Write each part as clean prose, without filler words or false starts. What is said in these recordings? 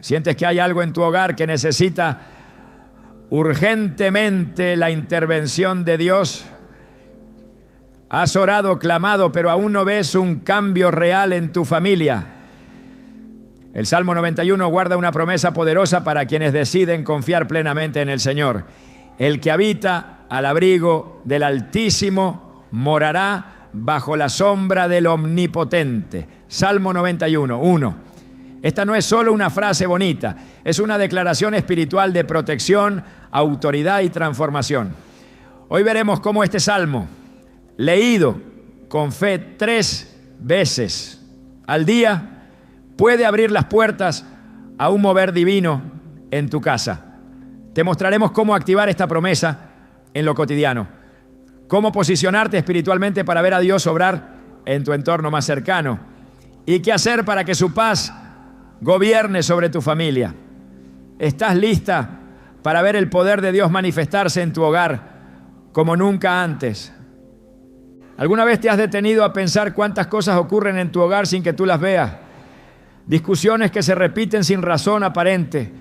Sientes que hay algo en tu hogar que necesita urgentemente la intervención de Dios. Has orado, clamado, pero aún no ves un cambio real en tu familia. El Salmo 91 guarda una promesa poderosa para quienes deciden confiar plenamente en el Señor. El que habita al abrigo del Altísimo morará bajo la sombra del Omnipotente. Salmo 91, 1. Esta no es solo una frase bonita, es una declaración espiritual de protección, autoridad y transformación. Hoy veremos cómo este salmo, leído con fe 3 veces al día, puede abrir las puertas a un mover divino en tu casa. Te mostraremos cómo activar esta promesa en lo cotidiano, cómo posicionarte espiritualmente para ver a Dios obrar en tu entorno más cercano y qué hacer para que su paz gobierne sobre tu familia. ¿Estás lista para ver el poder de Dios manifestarse en tu hogar como nunca antes? ¿Alguna vez te has detenido a pensar cuántas cosas ocurren en tu hogar sin que tú las veas? Discusiones que se repiten sin razón aparente,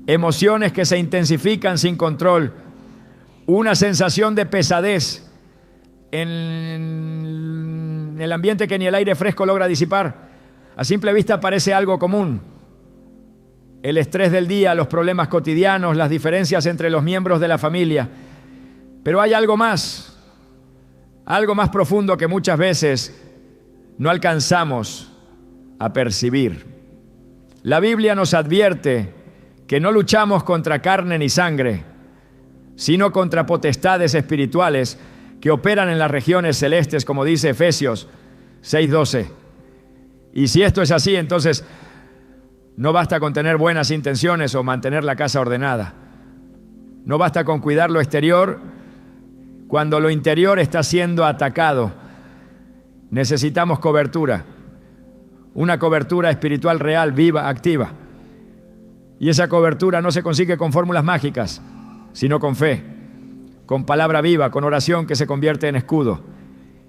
emociones que se intensifican sin control, una sensación de pesadez en el ambiente que ni el aire fresco logra disipar. A simple vista parece algo común. El estrés del día, los problemas cotidianos, las diferencias entre los miembros de la familia. Pero hay algo más profundo que muchas veces no alcanzamos a percibir. La Biblia nos advierte que no luchamos contra carne ni sangre, sino contra potestades espirituales que operan en las regiones celestes, como dice Efesios 6:12. Y si esto es así, entonces no basta con tener buenas intenciones o mantener la casa ordenada. No basta con cuidar lo exterior cuando lo interior está siendo atacado. Necesitamos cobertura, una cobertura espiritual real, viva, activa. Y esa cobertura no se consigue con fórmulas mágicas, sino con fe, con palabra viva, con oración que se convierte en escudo.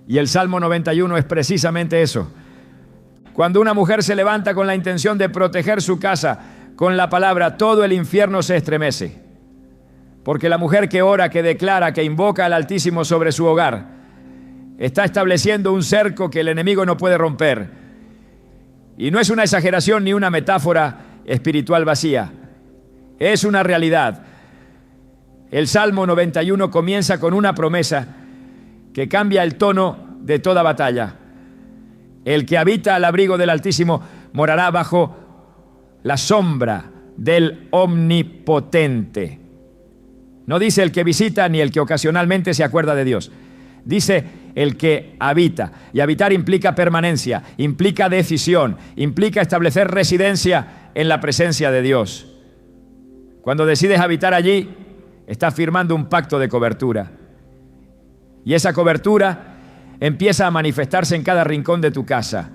Y el Salmo 91 es precisamente eso. Cuando una mujer se levanta con la intención de proteger su casa con la palabra, todo el infierno se estremece. Porque la mujer que ora, que declara, que invoca al Altísimo sobre su hogar, está estableciendo un cerco que el enemigo no puede romper. Y no es una exageración ni una metáfora espiritual vacía. Es una realidad. El Salmo 91 comienza con una promesa que cambia el tono de toda batalla. El que habita al abrigo del Altísimo morará bajo la sombra del Omnipotente. No dice el que visita ni el que ocasionalmente se acuerda de Dios. Dice el que habita. Y habitar implica permanencia, implica decisión, implica establecer residencia en la presencia de Dios. Cuando decides habitar allí, estás firmando un pacto de cobertura. Y esa cobertura empieza a manifestarse en cada rincón de tu casa.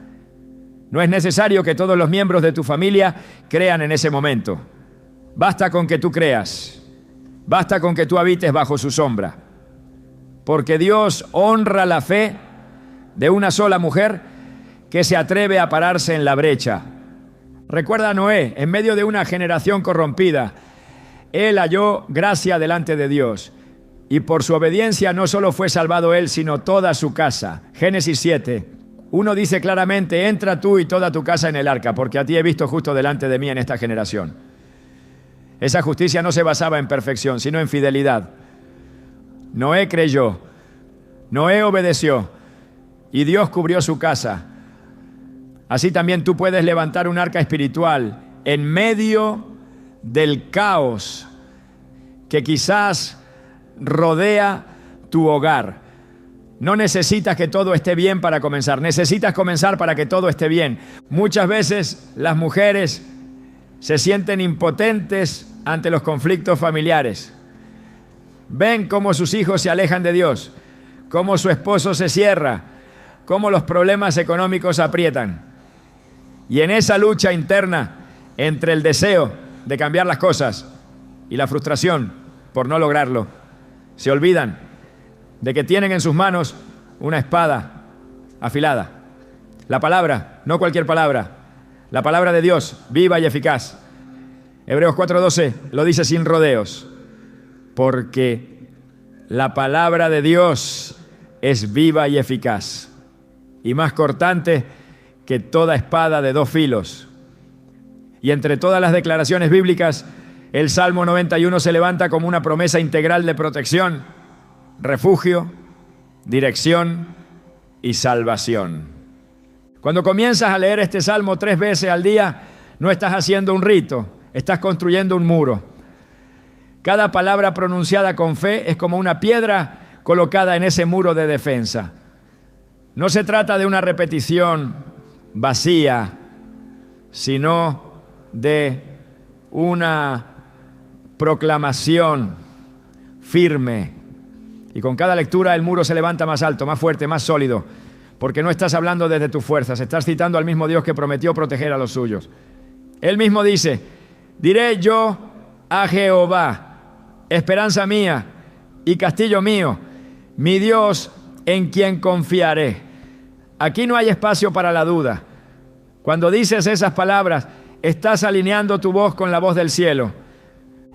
No es necesario que todos los miembros de tu familia crean en ese momento. Basta con que tú creas. Basta con que tú habites bajo su sombra. Porque Dios honra la fe de una sola mujer que se atreve a pararse en la brecha. Recuerda a Noé, en medio de una generación corrompida, él halló gracia delante de Dios. Y por su obediencia no solo fue salvado él, sino toda su casa. Génesis 7. Uno dice claramente, entra tú y toda tu casa en el arca, porque a ti he visto justo delante de mí en esta generación. Esa justicia no se basaba en perfección, sino en fidelidad. Noé creyó, Noé obedeció, y Dios cubrió su casa. Así también tú puedes levantar un arca espiritual en medio del caos que quizás rodea tu hogar. No necesitas que todo esté bien para comenzar, necesitas comenzar para que todo esté bien. Muchas veces las mujeres se sienten impotentes ante los conflictos familiares. Ven cómo sus hijos se alejan de Dios, cómo su esposo se cierra, cómo los problemas económicos aprietan. Y en esa lucha interna entre el deseo de cambiar las cosas y la frustración por no lograrlo, se olvidan de que tienen en sus manos una espada afilada. La palabra, no cualquier palabra, la palabra de Dios, viva y eficaz, Hebreos 4:12 lo dice sin rodeos, porque la palabra de Dios es viva y eficaz, y más cortante que toda espada de dos filos. Y entre todas las declaraciones bíblicas, el Salmo 91 se levanta como una promesa integral de protección, refugio, dirección y salvación. Cuando comienzas a leer este Salmo 3 veces al día, no estás haciendo un rito, estás construyendo un muro. Cada palabra pronunciada con fe es como una piedra colocada en ese muro de defensa. No se trata de una repetición vacía, sino de una proclamación firme. Y con cada lectura el muro se levanta más alto, más fuerte, más sólido, porque no estás hablando desde tus fuerzas, estás citando al mismo Dios que prometió proteger a los suyos. Él mismo dice: diré yo a Jehová, esperanza mía y castillo mío, mi Dios en quien confiaré. Aquí no hay espacio para la duda. Cuando dices esas palabras, estás alineando tu voz con la voz del cielo.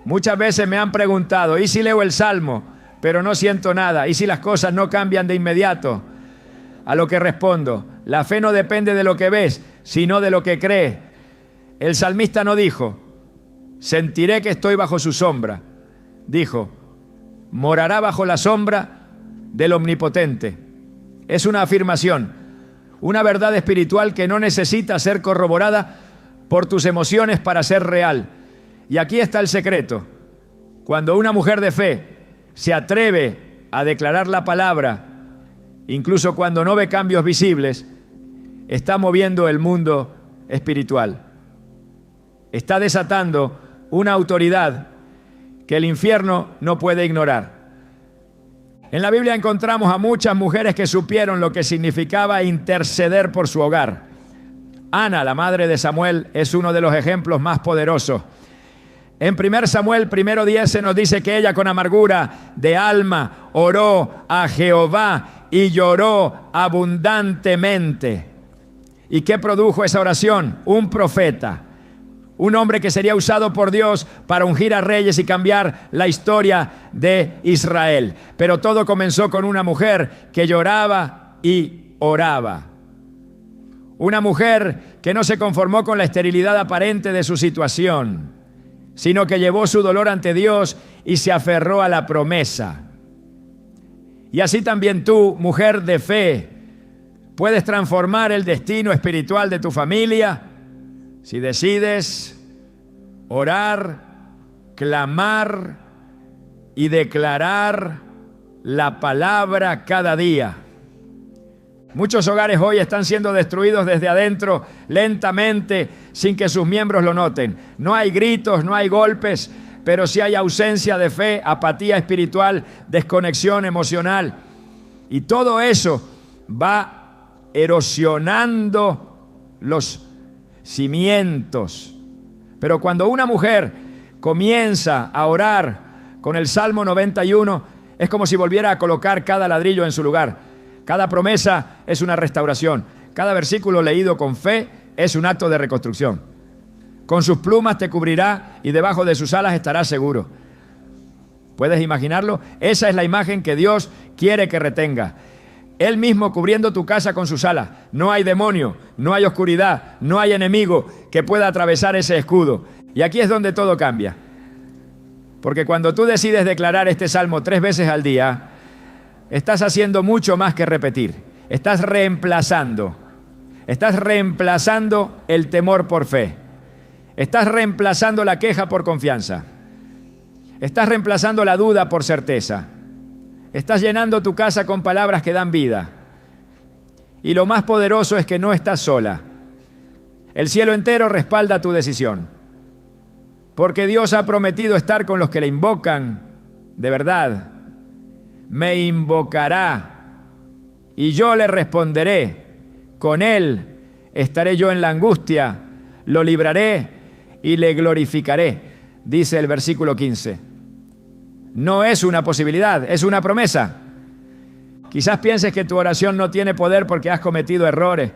Muchas veces me han preguntado: ¿y si leo el Salmo, pero no siento nada? ¿Y si las cosas no cambian de inmediato? A lo que respondo: la fe no depende de lo que ves, sino de lo que crees. El salmista no dijo: sentiré que estoy bajo su sombra. Dijo: morará bajo la sombra del Omnipotente. Es una afirmación, una verdad espiritual que no necesita ser corroborada por tus emociones para ser real. Y aquí está el secreto. Cuando una mujer de fe se atreve a declarar la palabra, incluso cuando no ve cambios visibles, está moviendo el mundo espiritual. Está desatando una autoridad que el infierno no puede ignorar. En la Biblia encontramos a muchas mujeres que supieron lo que significaba interceder por su hogar. Ana, la madre de Samuel, es uno de los ejemplos más poderosos. En 1 Samuel 1:10 se nos dice que ella con amargura de alma oró a Jehová y lloró abundantemente. ¿Y qué produjo esa oración? Un profeta, un hombre que sería usado por Dios para ungir a reyes y cambiar la historia de Israel. Pero todo comenzó con una mujer que lloraba y oraba. Una mujer que no se conformó con la esterilidad aparente de su situación, sino que llevó su dolor ante Dios y se aferró a la promesa. Y así también tú, mujer de fe, puedes transformar el destino espiritual de tu familia si decides orar, clamar y declarar la palabra cada día. Muchos hogares hoy están siendo destruidos desde adentro, lentamente, sin que sus miembros lo noten. No hay gritos, no hay golpes, pero sí hay ausencia de fe, apatía espiritual, desconexión emocional. Y todo eso va erosionando los cimientos. Pero cuando una mujer comienza a orar con el Salmo 91, es como si volviera a colocar cada ladrillo en su lugar. Cada promesa es una restauración. Cada versículo leído con fe es un acto de reconstrucción. Con sus plumas te cubrirá y debajo de sus alas estarás seguro. ¿Puedes imaginarlo? Esa es la imagen que Dios quiere que retenga. Él mismo cubriendo tu casa con sus alas. No hay demonio, no hay oscuridad, no hay enemigo que pueda atravesar ese escudo. Y aquí es donde todo cambia. Porque cuando tú decides declarar este salmo 3 veces al día, estás haciendo mucho más que repetir. Estás reemplazando el temor por fe. Estás reemplazando la queja por confianza. Estás reemplazando la duda por certeza. Estás llenando tu casa con palabras que dan vida. Y lo más poderoso es que no estás sola. El cielo entero respalda tu decisión. Porque Dios ha prometido estar con los que le invocan de verdad. Me invocará y yo le responderé. Con él estaré yo en la angustia, lo libraré y le glorificaré, dice el versículo 15. No es una posibilidad, es una promesa. Quizás pienses que tu oración no tiene poder porque has cometido errores.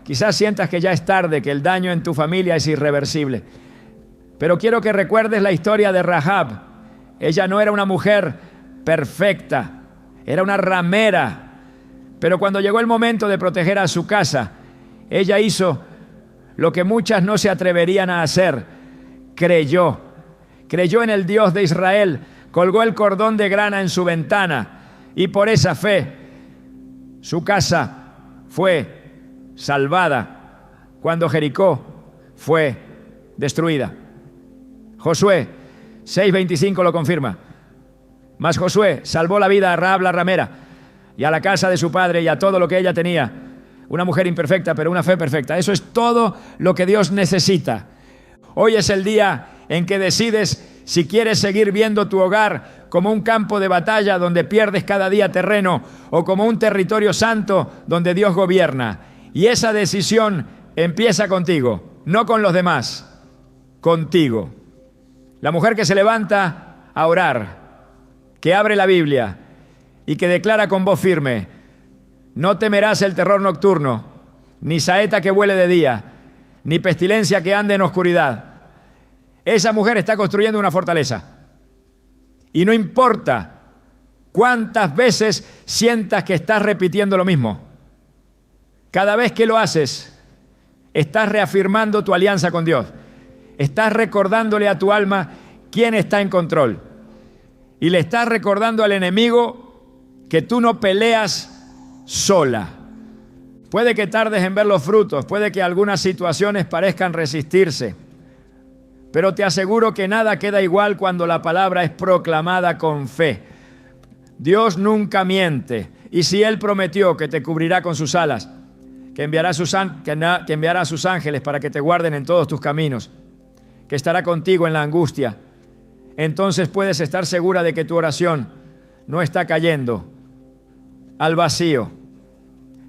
Quizás sientas que ya es tarde, que el daño en tu familia es irreversible. Pero quiero que recuerdes la historia de Rahab. Ella no era una mujer perfecta, era una ramera. Pero cuando llegó el momento de proteger a su casa, ella hizo lo que muchas no se atreverían a hacer. Creyó en el Dios de Israel, colgó el cordón de grana en su ventana y por esa fe su casa fue salvada cuando Jericó fue destruida. Josué 6:25 lo confirma. Mas Josué salvó la vida a Rahab la ramera y a la casa de su padre y a todo lo que ella tenía. Una mujer imperfecta, pero una fe perfecta. Eso es todo lo que Dios necesita. Hoy es el día en que decides si quieres seguir viendo tu hogar como un campo de batalla donde pierdes cada día terreno o como un territorio santo donde Dios gobierna. Y esa decisión empieza contigo, no con los demás, contigo. La mujer que se levanta a orar, que abre la Biblia y que declara con voz firme: no temerás el terror nocturno, ni saeta que vuele de día, ni pestilencia que ande en oscuridad. Esa mujer está construyendo una fortaleza. Y no importa cuántas veces sientas que estás repitiendo lo mismo. Cada vez que lo haces, estás reafirmando tu alianza con Dios. Estás recordándole a tu alma quién está en control. Y le estás recordando al enemigo que tú no peleas sola. Puede que tardes en ver los frutos, puede que algunas situaciones parezcan resistirse, pero te aseguro que nada queda igual cuando la palabra es proclamada con fe. Dios nunca miente, y si Él prometió que te cubrirá con sus alas, que enviará a sus ángeles para que te guarden en todos tus caminos, que estará contigo en la angustia, entonces puedes estar segura de que tu oración no está cayendo al vacío.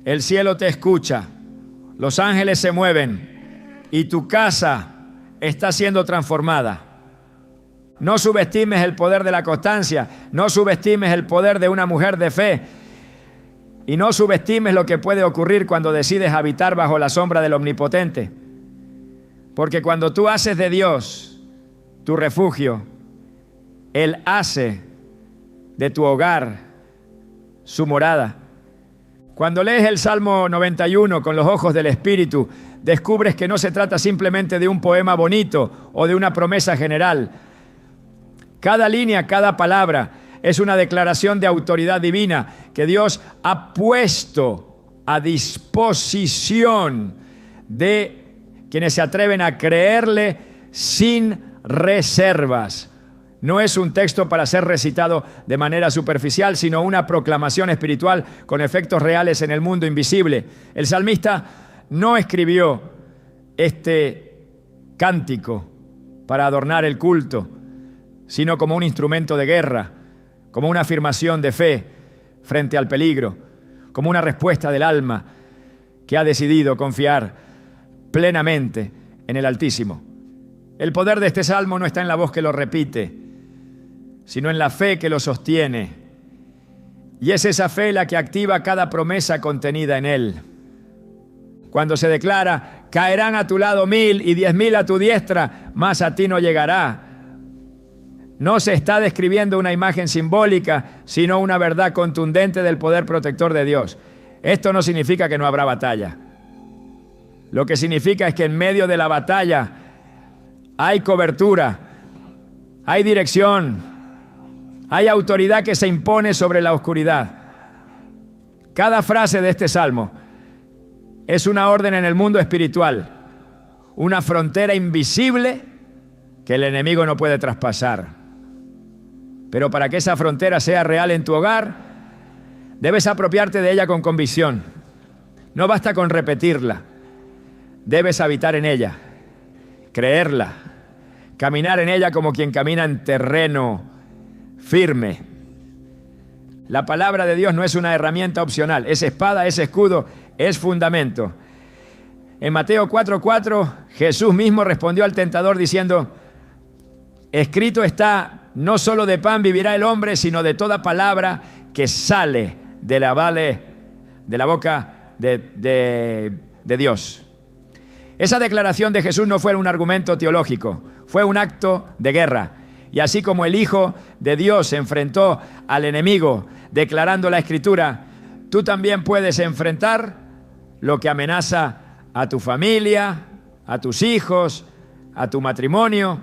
El cielo te escucha, los ángeles se mueven y tu casa está siendo transformada. No subestimes el poder de la constancia, no subestimes el poder de una mujer de fe y no subestimes lo que puede ocurrir cuando decides habitar bajo la sombra del Omnipotente. Porque cuando tú haces de Dios tu refugio, Él hace de tu hogar su morada. Cuando lees el Salmo 91 con los ojos del Espíritu, descubres que no se trata simplemente de un poema bonito o de una promesa general. Cada línea, cada palabra es una declaración de autoridad divina que Dios ha puesto a disposición de quienes se atreven a creerle sin reservas. No es un texto para ser recitado de manera superficial, sino una proclamación espiritual con efectos reales en el mundo invisible. El salmista no escribió este cántico para adornar el culto, sino como un instrumento de guerra, como una afirmación de fe frente al peligro, como una respuesta del alma que ha decidido confiar plenamente en el Altísimo. El poder de este salmo no está en la voz que lo repite, sino en la fe que lo sostiene. Y es esa fe la que activa cada promesa contenida en él. Cuando se declara: caerán a tu lado 1000 y 10.000 a tu diestra, mas a ti no llegará. No se está describiendo una imagen simbólica, sino una verdad contundente del poder protector de Dios. Esto no significa que no habrá batalla. Lo que significa es que en medio de la batalla hay cobertura, hay dirección, hay autoridad que se impone sobre la oscuridad. Cada frase de este salmo es una orden en el mundo espiritual, una frontera invisible que el enemigo no puede traspasar. Pero para que esa frontera sea real en tu hogar, debes apropiarte de ella con convicción. No basta con repetirla, debes habitar en ella, creerla, caminar en ella como quien camina en terreno firme. La palabra de Dios no es una herramienta opcional, es espada, es escudo, es fundamento. En Mateo 4:4, Jesús mismo respondió al tentador diciendo: escrito está, no solo de pan vivirá el hombre, sino de toda palabra que sale de la boca de Dios. Esa declaración de Jesús no fue un argumento teológico, fue un acto de guerra. Y así como el Hijo de Dios se enfrentó al enemigo declarando la Escritura, tú también puedes enfrentar lo que amenaza a tu familia, a tus hijos, a tu matrimonio,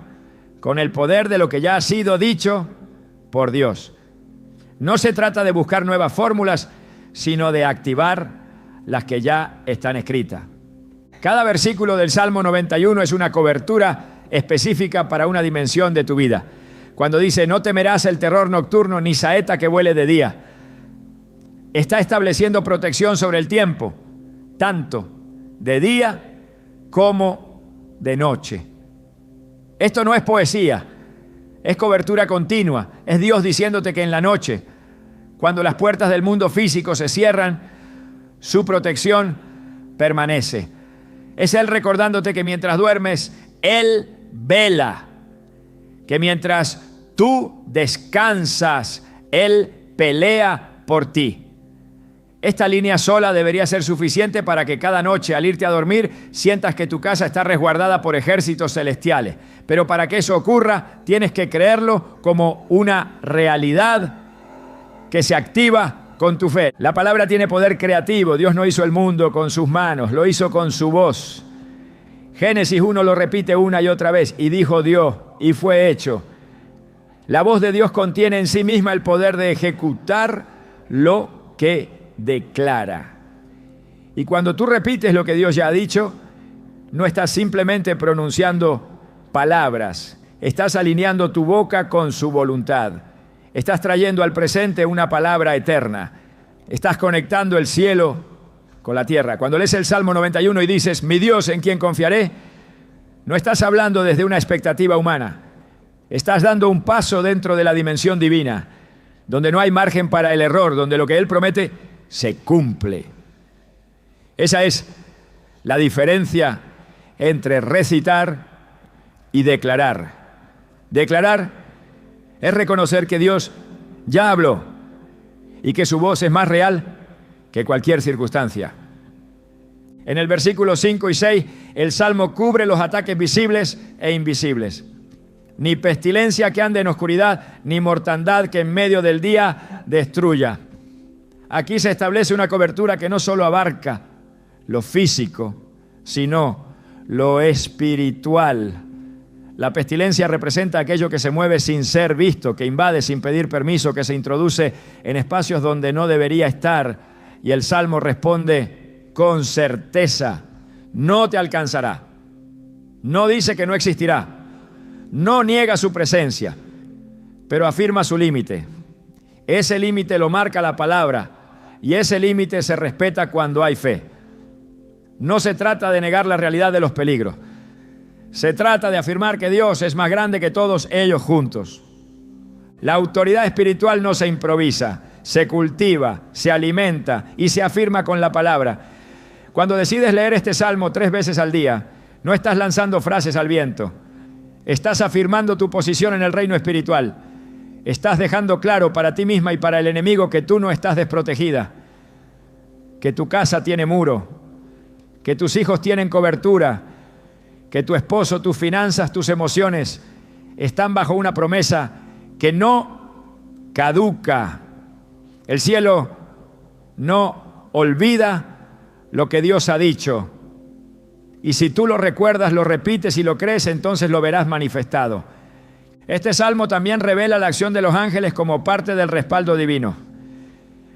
con el poder de lo que ya ha sido dicho por Dios. No se trata de buscar nuevas fórmulas, sino de activar las que ya están escritas. Cada versículo del Salmo 91 es una cobertura específica para una dimensión de tu vida. Cuando dice, no temerás el terror nocturno ni saeta que vuele de día, está estableciendo protección sobre el tiempo, tanto de día como de noche. Esto no es poesía, es cobertura continua. Es Dios diciéndote que en la noche, cuando las puertas del mundo físico se cierran, su protección permanece. Es Él recordándote que mientras duermes, Él vela. Que mientras tú descansas, Él pelea por ti. Esta línea sola debería ser suficiente para que cada noche al irte a dormir sientas que tu casa está resguardada por ejércitos celestiales. Pero para que eso ocurra, tienes que creerlo como una realidad que se activa con tu fe. La palabra tiene poder creativo. Dios no hizo el mundo con sus manos, lo hizo con su voz. Génesis 1 lo repite una y otra vez. Y dijo Dios, y fue hecho. La voz de Dios contiene en sí misma el poder de ejecutar lo que declara. Y cuando tú repites lo que Dios ya ha dicho, no estás simplemente pronunciando palabras, estás alineando tu boca con su voluntad. Estás trayendo al presente una palabra eterna. Estás conectando el cielo con la tierra. Cuando lees el Salmo 91 y dices, mi Dios en quien confiaré, no estás hablando desde una expectativa humana. Estás dando un paso dentro de la dimensión divina, donde no hay margen para el error, donde lo que Él promete se cumple. Esa es la diferencia entre recitar y declarar. Declarar es reconocer que Dios ya habló y que su voz es más real que cualquier circunstancia. En el versículo 5 y 6, el Salmo cubre los ataques visibles e invisibles. Ni pestilencia que ande en oscuridad, ni mortandad que en medio del día destruya. Aquí se establece una cobertura que no solo abarca lo físico, sino lo espiritual. La pestilencia representa aquello que se mueve sin ser visto, que invade sin pedir permiso, que se introduce en espacios donde no debería estar. Y el Salmo responde con certeza, no te alcanzará. No dice que no existirá, no niega su presencia, pero afirma su límite. Ese límite lo marca la palabra y ese límite se respeta cuando hay fe. No se trata de negar la realidad de los peligros. Se trata de afirmar que Dios es más grande que todos ellos juntos. La autoridad espiritual no se improvisa, se cultiva, se alimenta y se afirma con la palabra. Cuando decides leer este salmo 3 veces al día, no estás lanzando frases al viento. Estás afirmando tu posición en el reino espiritual. Estás dejando claro para ti misma y para el enemigo que tú no estás desprotegida, que tu casa tiene muro, que tus hijos tienen cobertura, que tu esposo, tus finanzas, tus emociones están bajo una promesa que no caduca. El cielo no olvida lo que Dios ha dicho. Y si tú lo recuerdas, lo repites y lo crees, entonces lo verás manifestado. Este salmo también revela la acción de los ángeles como parte del respaldo divino.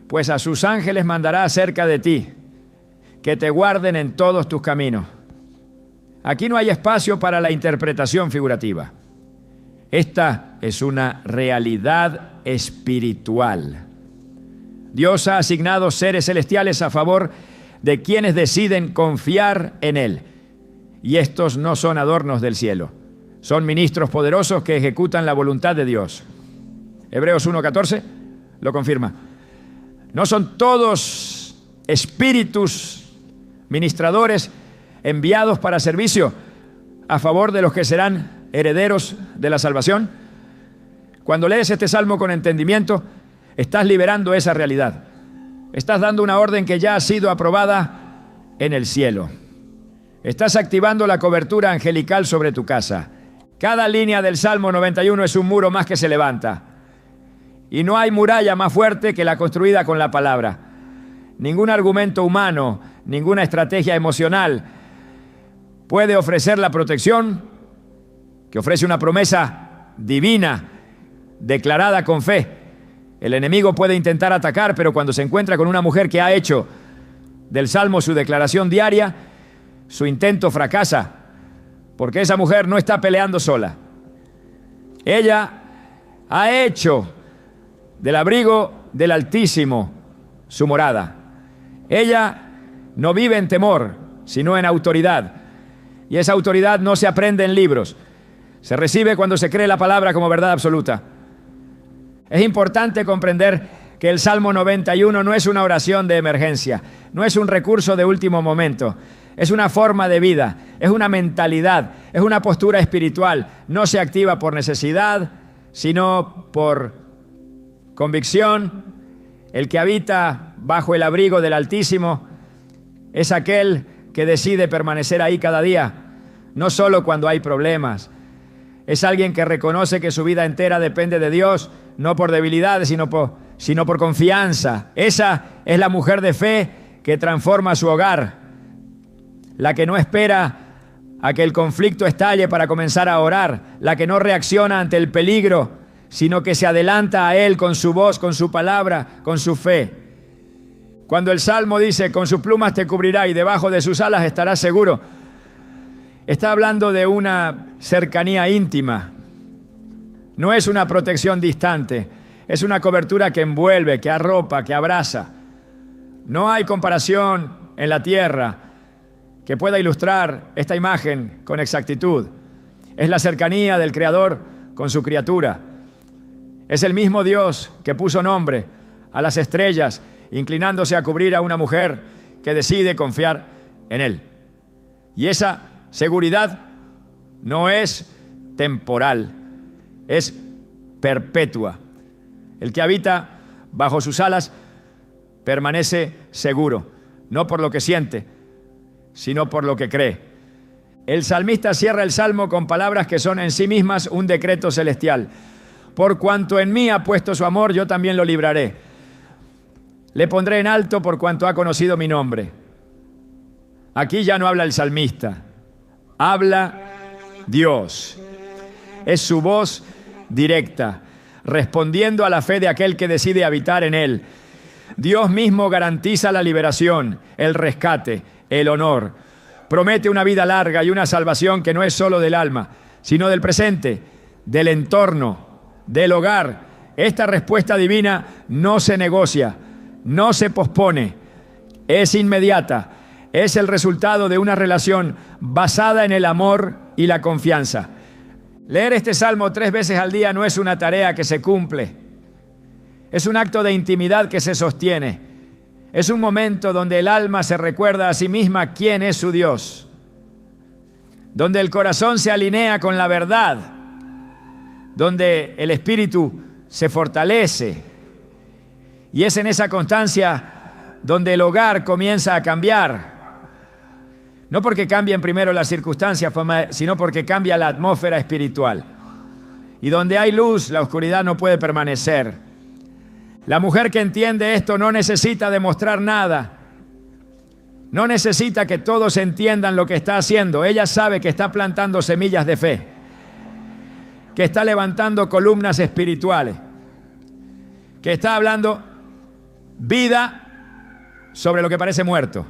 Pues a sus ángeles mandará acerca de ti, que te guarden en todos tus caminos. Aquí no hay espacio para la interpretación figurativa. Esta es una realidad espiritual. Dios ha asignado seres celestiales a favor de quienes deciden confiar en Él. Y estos no son adornos del cielo. Son ministros poderosos que ejecutan la voluntad de Dios. Hebreos 1:14 lo confirma. No son todos espíritus ministradores enviados para servicio a favor de los que serán herederos de la salvación. Cuando lees este salmo con entendimiento, estás liberando esa realidad. Estás dando una orden que ya ha sido aprobada en el cielo. Estás activando la cobertura angelical sobre tu casa. Cada línea del Salmo 91 es un muro más que se levanta. Y no hay muralla más fuerte que la construida con la palabra. Ningún argumento humano, ninguna estrategia emocional puede ofrecer la protección que ofrece una promesa divina declarada con fe. El enemigo puede intentar atacar, pero cuando se encuentra con una mujer que ha hecho del Salmo su declaración diaria, su intento fracasa, porque esa mujer no está peleando sola. Ella ha hecho del abrigo del Altísimo su morada. Ella no vive en temor, sino en autoridad. Y esa autoridad no se aprende en libros. Se recibe cuando se cree la palabra como verdad absoluta. Es importante comprender que el Salmo 91 no es una oración de emergencia, no es un recurso de último momento. Es una forma de vida, es una mentalidad, es una postura espiritual. No se activa por necesidad, sino por convicción. El que habita bajo el abrigo del Altísimo es aquel que decide permanecer ahí cada día, no solo cuando hay problemas. Es alguien que reconoce que su vida entera depende de Dios, no por debilidades, sino por confianza. Esa es la mujer de fe que transforma su hogar. La que no espera a que el conflicto estalle para comenzar a orar, la que no reacciona ante el peligro, sino que se adelanta a él con su voz, con su palabra, con su fe. Cuando el Salmo dice, con sus plumas te cubrirá y debajo de sus alas estarás seguro, está hablando de una cercanía íntima. No es una protección distante, es una cobertura que envuelve, que arropa, que abraza. No hay comparación en la tierra que pueda ilustrar esta imagen con exactitud. Es la cercanía del Creador con su criatura. Es el mismo Dios que puso nombre a las estrellas, inclinándose a cubrir a una mujer que decide confiar en Él. Y esa seguridad no es temporal, es perpetua. El que habita bajo sus alas permanece seguro, no por lo que siente, sino por lo que cree. El salmista cierra el salmo con palabras que son en sí mismas un decreto celestial. Por cuanto en mí ha puesto su amor, yo también lo libraré. Le pondré en alto por cuanto ha conocido mi nombre. Aquí ya no habla el salmista, habla Dios. Es su voz directa, respondiendo a la fe de aquel que decide habitar en él. Dios mismo garantiza la liberación, el rescate, el honor. Promete una vida larga y una salvación que no es solo del alma, sino del presente, del entorno, del hogar. Esta respuesta divina no se negocia, no se pospone, es inmediata. Es el resultado de una relación basada en el amor y la confianza. Leer este salmo 3 veces al día no es una tarea que se cumple. Es un acto de intimidad que se sostiene. Es un momento donde el alma se recuerda a sí misma quién es su Dios. Donde el corazón se alinea con la verdad. Donde el espíritu se fortalece. Y es en esa constancia donde el hogar comienza a cambiar. No porque cambien primero las circunstancias, sino porque cambia la atmósfera espiritual. Y donde hay luz, la oscuridad no puede permanecer. La mujer que entiende esto no necesita demostrar nada. No necesita que todos entiendan lo que está haciendo. Ella sabe que está plantando semillas de fe, que está levantando columnas espirituales, que está hablando vida sobre lo que parece muerto.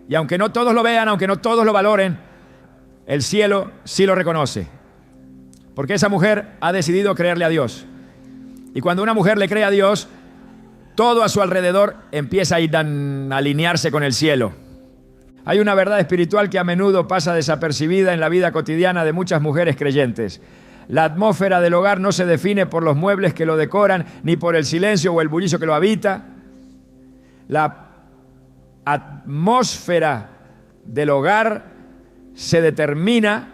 Y aunque no todos lo vean, aunque no todos lo valoren, el cielo sí lo reconoce. Porque esa mujer ha decidido creerle a Dios. Y cuando una mujer le cree a Dios, todo a su alrededor empieza a alinearse con el cielo. Hay una verdad espiritual que a menudo pasa desapercibida en la vida cotidiana de muchas mujeres creyentes. La atmósfera del hogar no se define por los muebles que lo decoran, ni por el silencio o el bullicio que lo habita. La atmósfera del hogar se determina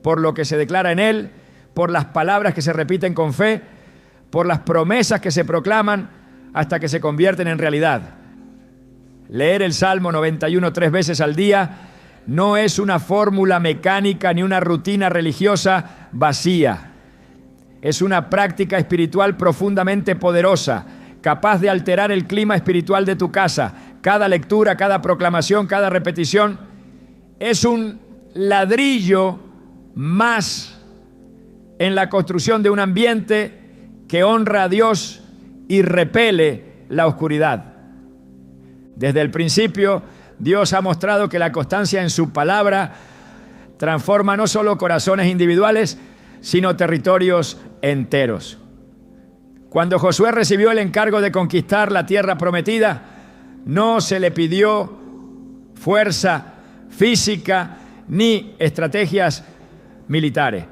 por lo que se declara en él, por las palabras que se repiten con fe, por las promesas que se proclaman hasta que se convierten en realidad. Leer el Salmo 91 3 veces al día no es una fórmula mecánica ni una rutina religiosa vacía. Es una práctica espiritual profundamente poderosa, capaz de alterar el clima espiritual de tu casa. Cada lectura, cada proclamación, cada repetición es un ladrillo más en la construcción de un ambiente que honra a Dios y repele la oscuridad. Desde el principio, Dios ha mostrado que la constancia en su palabra transforma no solo corazones individuales, sino territorios enteros. Cuando Josué recibió el encargo de conquistar la tierra prometida, no se le pidió fuerza física ni estrategias militares.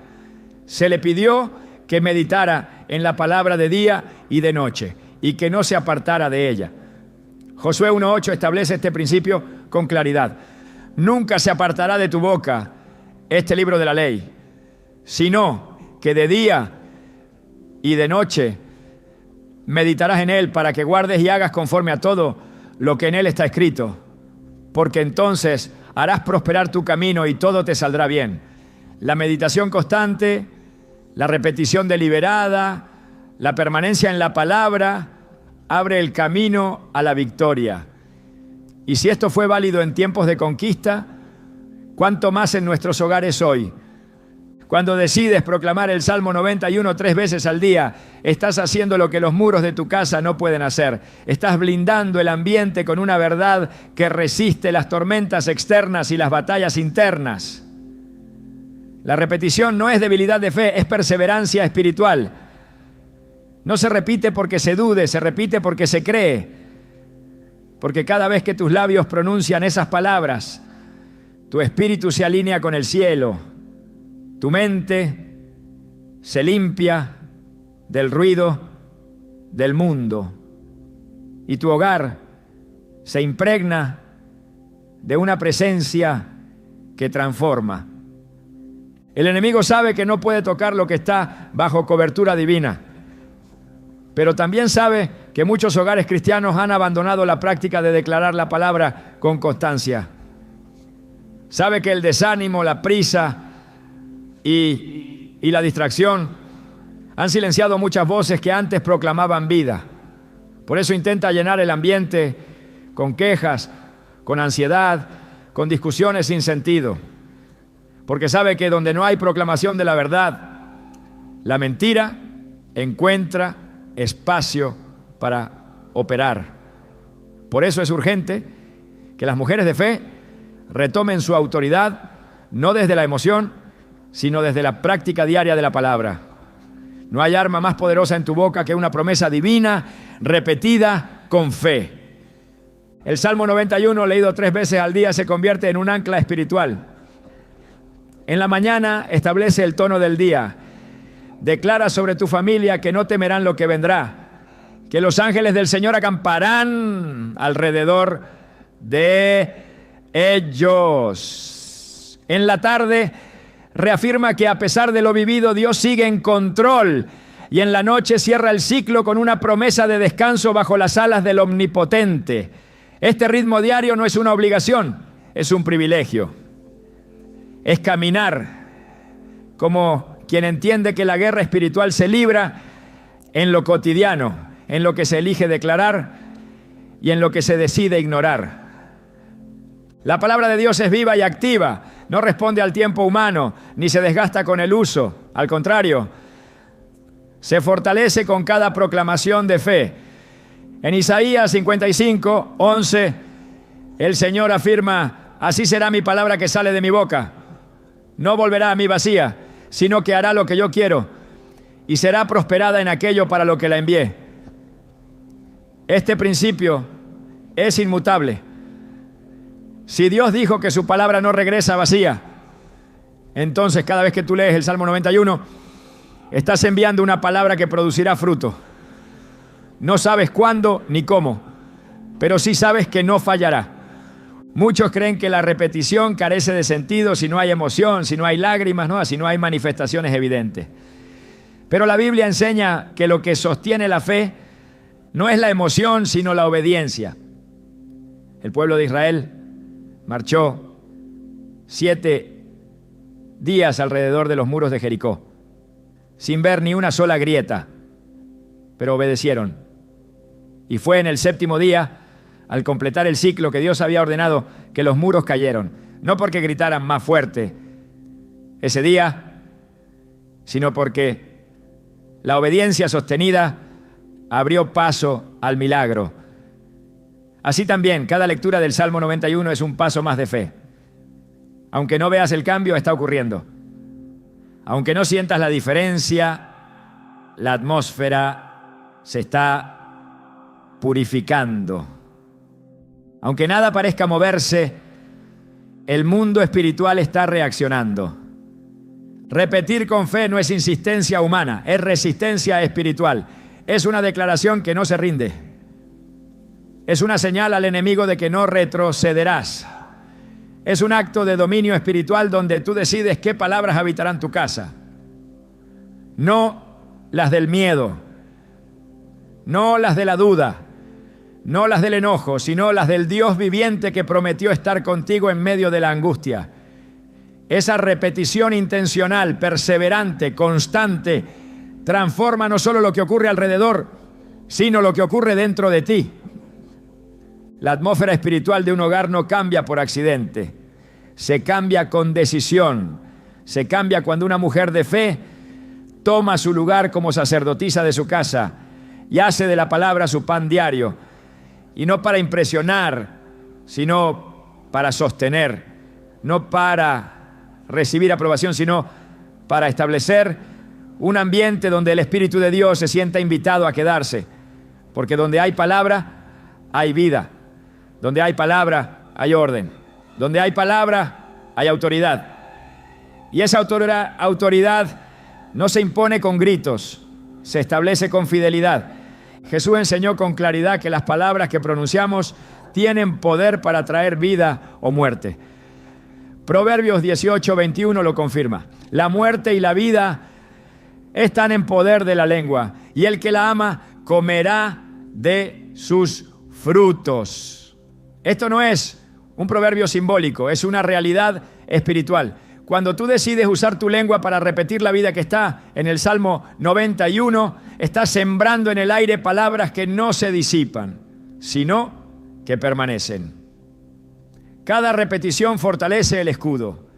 Se le pidió que meditara en la palabra de día y de noche y que no se apartara de ella. Josué 1:8 establece este principio con claridad. Nunca se apartará de tu boca este libro de la ley, sino que de día y de noche meditarás en él para que guardes y hagas conforme a todo lo que en él está escrito, porque entonces harás prosperar tu camino y todo te saldrá bien. La meditación constante, la repetición deliberada, la permanencia en la palabra abre el camino a la victoria. Y si esto fue válido en tiempos de conquista, ¿cuánto más en nuestros hogares hoy? Cuando decides proclamar el Salmo 91 3 veces al día, estás haciendo lo que los muros de tu casa no pueden hacer. Estás blindando el ambiente con una verdad que resiste las tormentas externas y las batallas internas. La repetición no es debilidad de fe, es perseverancia espiritual. No se repite porque se dude, se repite porque se cree. Porque cada vez que tus labios pronuncian esas palabras, tu espíritu se alinea con el cielo. Tu mente se limpia del ruido del mundo y tu hogar se impregna de una presencia que transforma. El enemigo sabe que no puede tocar lo que está bajo cobertura divina, pero también sabe que muchos hogares cristianos han abandonado la práctica de declarar la palabra con constancia. Sabe que el desánimo, la prisa y la distracción han silenciado muchas voces que antes proclamaban vida. Por eso intenta llenar el ambiente con quejas, con ansiedad, con discusiones sin sentido. Porque sabe que donde no hay proclamación de la verdad, la mentira encuentra espacio para operar. Por eso es urgente que las mujeres de fe retomen su autoridad, no desde la emoción, sino desde la práctica diaria de la palabra. No hay arma más poderosa en tu boca que una promesa divina repetida con fe. El Salmo 91, leído 3 veces al día, se convierte en un ancla espiritual. En la mañana establece el tono del día. Declara sobre tu familia que no temerán lo que vendrá, que los ángeles del Señor acamparán alrededor de ellos. En la tarde reafirma que a pesar de lo vivido, Dios sigue en control, y en la noche cierra el ciclo con una promesa de descanso bajo las alas del Omnipotente. Este ritmo diario no es una obligación, es un privilegio. Es caminar como quien entiende que la guerra espiritual se libra en lo cotidiano, en lo que se elige declarar y en lo que se decide ignorar. La palabra de Dios es viva y activa, no responde al tiempo humano, ni se desgasta con el uso. Al contrario, se fortalece con cada proclamación de fe. En Isaías 55, 11, el Señor afirma: así será mi palabra que sale de mi boca. No volverá a mí vacía, sino que hará lo que yo quiero y será prosperada en aquello para lo que la envié. Este principio es inmutable. Si Dios dijo que su palabra no regresa vacía, entonces cada vez que tú lees el Salmo 91, estás enviando una palabra que producirá fruto. No sabes cuándo ni cómo, pero sí sabes que no fallará. Muchos creen que la repetición carece de sentido si no hay emoción, si no hay lágrimas, ¿no? Si no hay manifestaciones evidentes. Pero la Biblia enseña que lo que sostiene la fe no es la emoción, sino la obediencia. El pueblo de Israel marchó 7 días alrededor de los muros de Jericó, sin ver ni una sola grieta, pero obedecieron. Y fue en el 7º día, al completar el ciclo, que Dios había ordenado, que los muros cayeron, no porque gritaran más fuerte ese día, sino porque la obediencia sostenida abrió paso al milagro. Así también, cada lectura del Salmo 91 es un paso más de fe. Aunque no veas el cambio, está ocurriendo. Aunque no sientas la diferencia, la atmósfera se está purificando. Aunque nada parezca moverse, el mundo espiritual está reaccionando. Repetir con fe no es insistencia humana, es resistencia espiritual. Es una declaración que no se rinde. Es una señal al enemigo de que no retrocederás. Es un acto de dominio espiritual donde tú decides qué palabras habitarán tu casa. No las del miedo, no las de la duda, no las del enojo, sino las del Dios viviente que prometió estar contigo en medio de la angustia. Esa repetición intencional, perseverante, constante, transforma no solo lo que ocurre alrededor, sino lo que ocurre dentro de ti. La atmósfera espiritual de un hogar no cambia por accidente, se cambia con decisión, se cambia cuando una mujer de fe toma su lugar como sacerdotisa de su casa y hace de la palabra su pan diario, y no para impresionar, sino para sostener, no para recibir aprobación, sino para establecer un ambiente donde el Espíritu de Dios se sienta invitado a quedarse, porque donde hay palabra, hay vida. Donde hay palabra, hay orden. Donde hay palabra, hay autoridad. Y esa autoridad no se impone con gritos, se establece con fidelidad. Jesús enseñó con claridad que las palabras que pronunciamos tienen poder para traer vida o muerte. Proverbios 18:21 lo confirma. La muerte y la vida están en poder de la lengua, y el que la ama comerá de sus frutos. Esto no es un proverbio simbólico, es una realidad espiritual. Cuando tú decides usar tu lengua para repetir la vida que está en el Salmo 91, estás sembrando en el aire palabras que no se disipan, sino que permanecen. Cada repetición fortalece el escudo.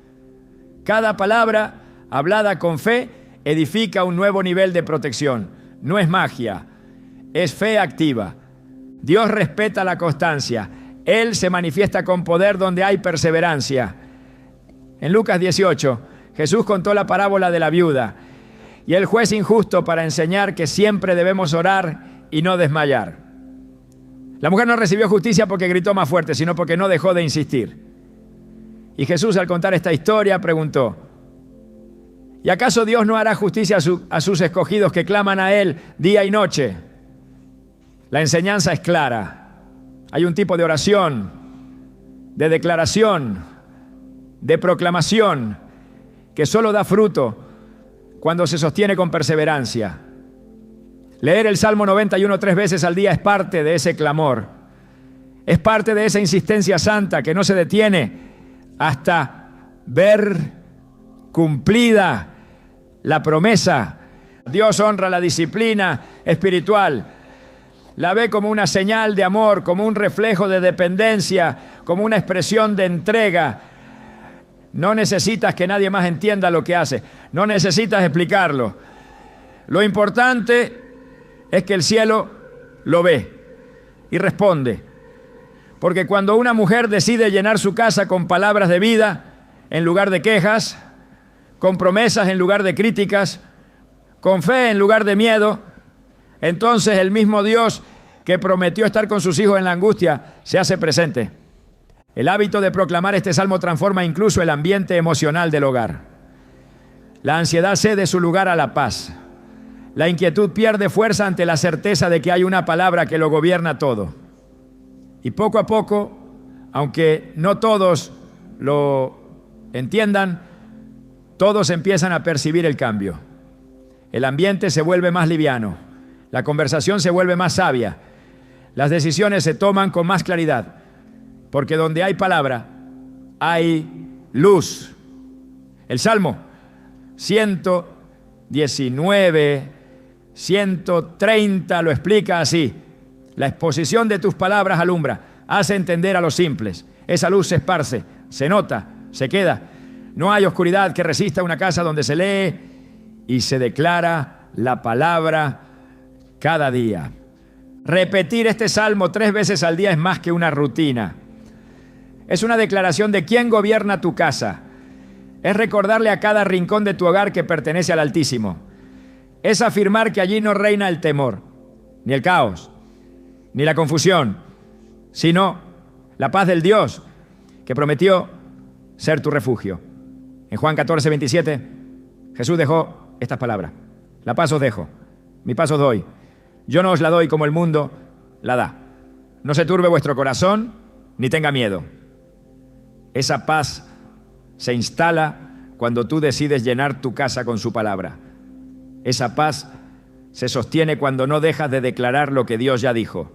Cada palabra hablada con fe edifica un nuevo nivel de protección. No es magia, es fe activa. Dios respeta la constancia. Él se manifiesta con poder donde hay perseverancia. En Lucas 18, Jesús contó la parábola de la viuda y el juez injusto para enseñar que siempre debemos orar y no desmayar. La mujer no recibió justicia porque gritó más fuerte, sino porque no dejó de insistir. Y Jesús, al contar esta historia, preguntó: ¿y acaso Dios no hará justicia a sus escogidos que claman a Él día y noche? La enseñanza es clara. Hay un tipo de oración, de declaración, de proclamación, que solo da fruto cuando se sostiene con perseverancia. Leer el Salmo 91 3 veces al día es parte de ese clamor. Es parte de esa insistencia santa que no se detiene hasta ver cumplida la promesa. Dios honra la disciplina espiritual. La ve como una señal de amor, como un reflejo de dependencia, como una expresión de entrega. No necesitas que nadie más entienda lo que hace. No necesitas explicarlo. Lo importante es que el cielo lo ve y responde. Porque cuando una mujer decide llenar su casa con palabras de vida en lugar de quejas, con promesas en lugar de críticas, con fe en lugar de miedo, entonces el mismo Dios que prometió estar con sus hijos en la angustia se hace presente. El hábito de proclamar este salmo transforma incluso el ambiente emocional del hogar. La ansiedad cede su lugar a la paz. La inquietud pierde fuerza ante la certeza de que hay una palabra que lo gobierna todo. Y poco a poco, aunque no todos lo entiendan, todos empiezan a percibir el cambio. El ambiente se vuelve más liviano. La conversación se vuelve más sabia. Las decisiones se toman con más claridad. Porque donde hay palabra, hay luz. El Salmo 119, 130 lo explica así. La exposición de tus palabras alumbra, hace entender a los simples. Esa luz se esparce, se nota, se queda. No hay oscuridad que resista una casa donde se lee y se declara la palabra cada día. Repetir este salmo 3 veces al día es más que una rutina. Es una declaración de quién gobierna tu casa. Es recordarle a cada rincón de tu hogar que pertenece al Altísimo. Es afirmar que allí no reina el temor, ni el caos, ni la confusión, sino la paz del Dios que prometió ser tu refugio. En Juan 14, 27, Jesús dejó estas palabras: la paz os dejo, mi paz os doy. Yo no os la doy como el mundo la da. No se turbe vuestro corazón, ni tenga miedo. Esa paz se instala cuando tú decides llenar tu casa con su palabra. Esa paz se sostiene cuando no dejas de declarar lo que Dios ya dijo.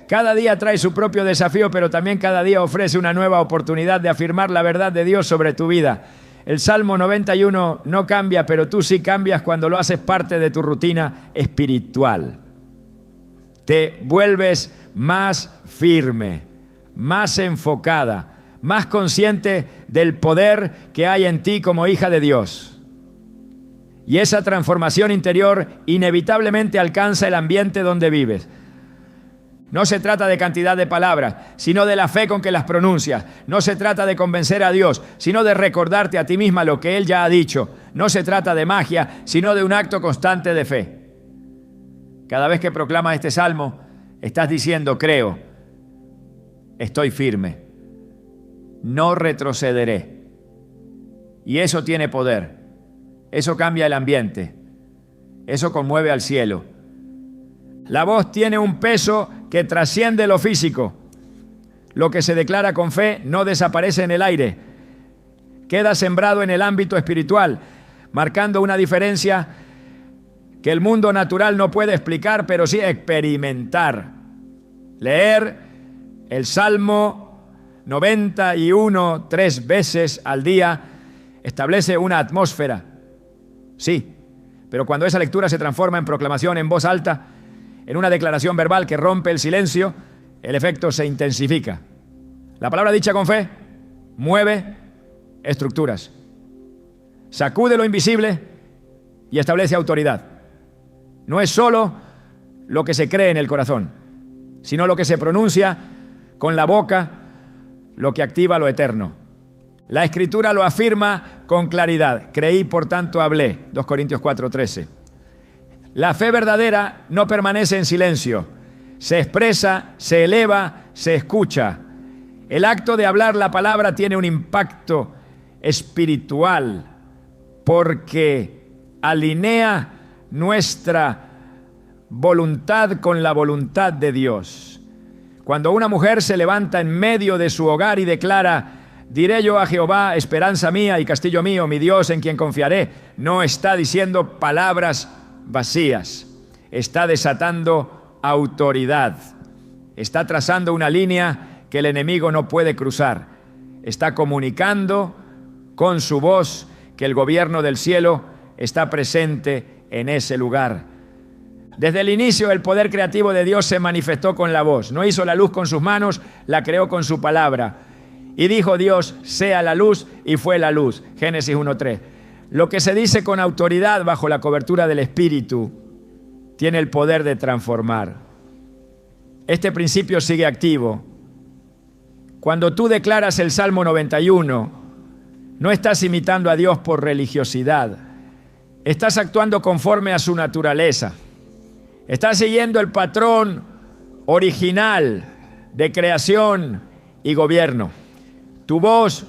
Cada día trae su propio desafío, pero también cada día ofrece una nueva oportunidad de afirmar la verdad de Dios sobre tu vida. El Salmo 91 no cambia, pero tú sí cambias cuando lo haces parte de tu rutina espiritual. Te vuelves más firme, más enfocada, más consciente del poder que hay en ti como hija de Dios. Y esa transformación interior inevitablemente alcanza el ambiente donde vives. No se trata de cantidad de palabras, sino de la fe con que las pronuncias. No se trata de convencer a Dios, sino de recordarte a ti misma lo que Él ya ha dicho. No se trata de magia, sino de un acto constante de fe. Cada vez que proclamas este salmo, estás diciendo: creo, estoy firme, no retrocederé. Y eso tiene poder, eso cambia el ambiente, eso conmueve al cielo. La voz tiene un peso que trasciende lo físico. Lo que se declara con fe no desaparece en el aire, queda sembrado en el ámbito espiritual, marcando una diferencia que el mundo natural no puede explicar, pero sí experimentar. Leer el Salmo 91 3 veces al día establece una atmósfera, sí, pero cuando esa lectura se transforma en proclamación en voz alta, en una declaración verbal que rompe el silencio, el efecto se intensifica. La palabra dicha con fe mueve estructuras, sacude lo invisible y establece autoridad. No es solo lo que se cree en el corazón, sino lo que se pronuncia con la boca, lo que activa lo eterno. La Escritura lo afirma con claridad. Creí, por tanto hablé. 2 Corintios 4:13. La fe verdadera no permanece en silencio. Se expresa, se eleva, se escucha. El acto de hablar la palabra tiene un impacto espiritual porque alinea nuestra voluntad con la voluntad de Dios. Cuando una mujer se levanta en medio de su hogar y declara: diré yo a Jehová, esperanza mía y castillo mío, mi Dios en quien confiaré, no está diciendo palabras vacías, está desatando autoridad, está trazando una línea que el enemigo no puede cruzar, está comunicando con su voz que el gobierno del cielo está presente en ese lugar. Desde el inicio el poder creativo de Dios se manifestó con la voz. No hizo la luz con sus manos, la creó con su palabra. Y dijo Dios: sea la luz, y fue la luz. Génesis 1:3. Lo que se dice con autoridad bajo la cobertura del Espíritu tiene el poder de transformar. Este principio sigue activo. Cuando tú declaras el Salmo 91, no estás imitando a Dios por religiosidad. Estás actuando conforme a su naturaleza. Estás siguiendo el patrón original de creación y gobierno. Tu voz,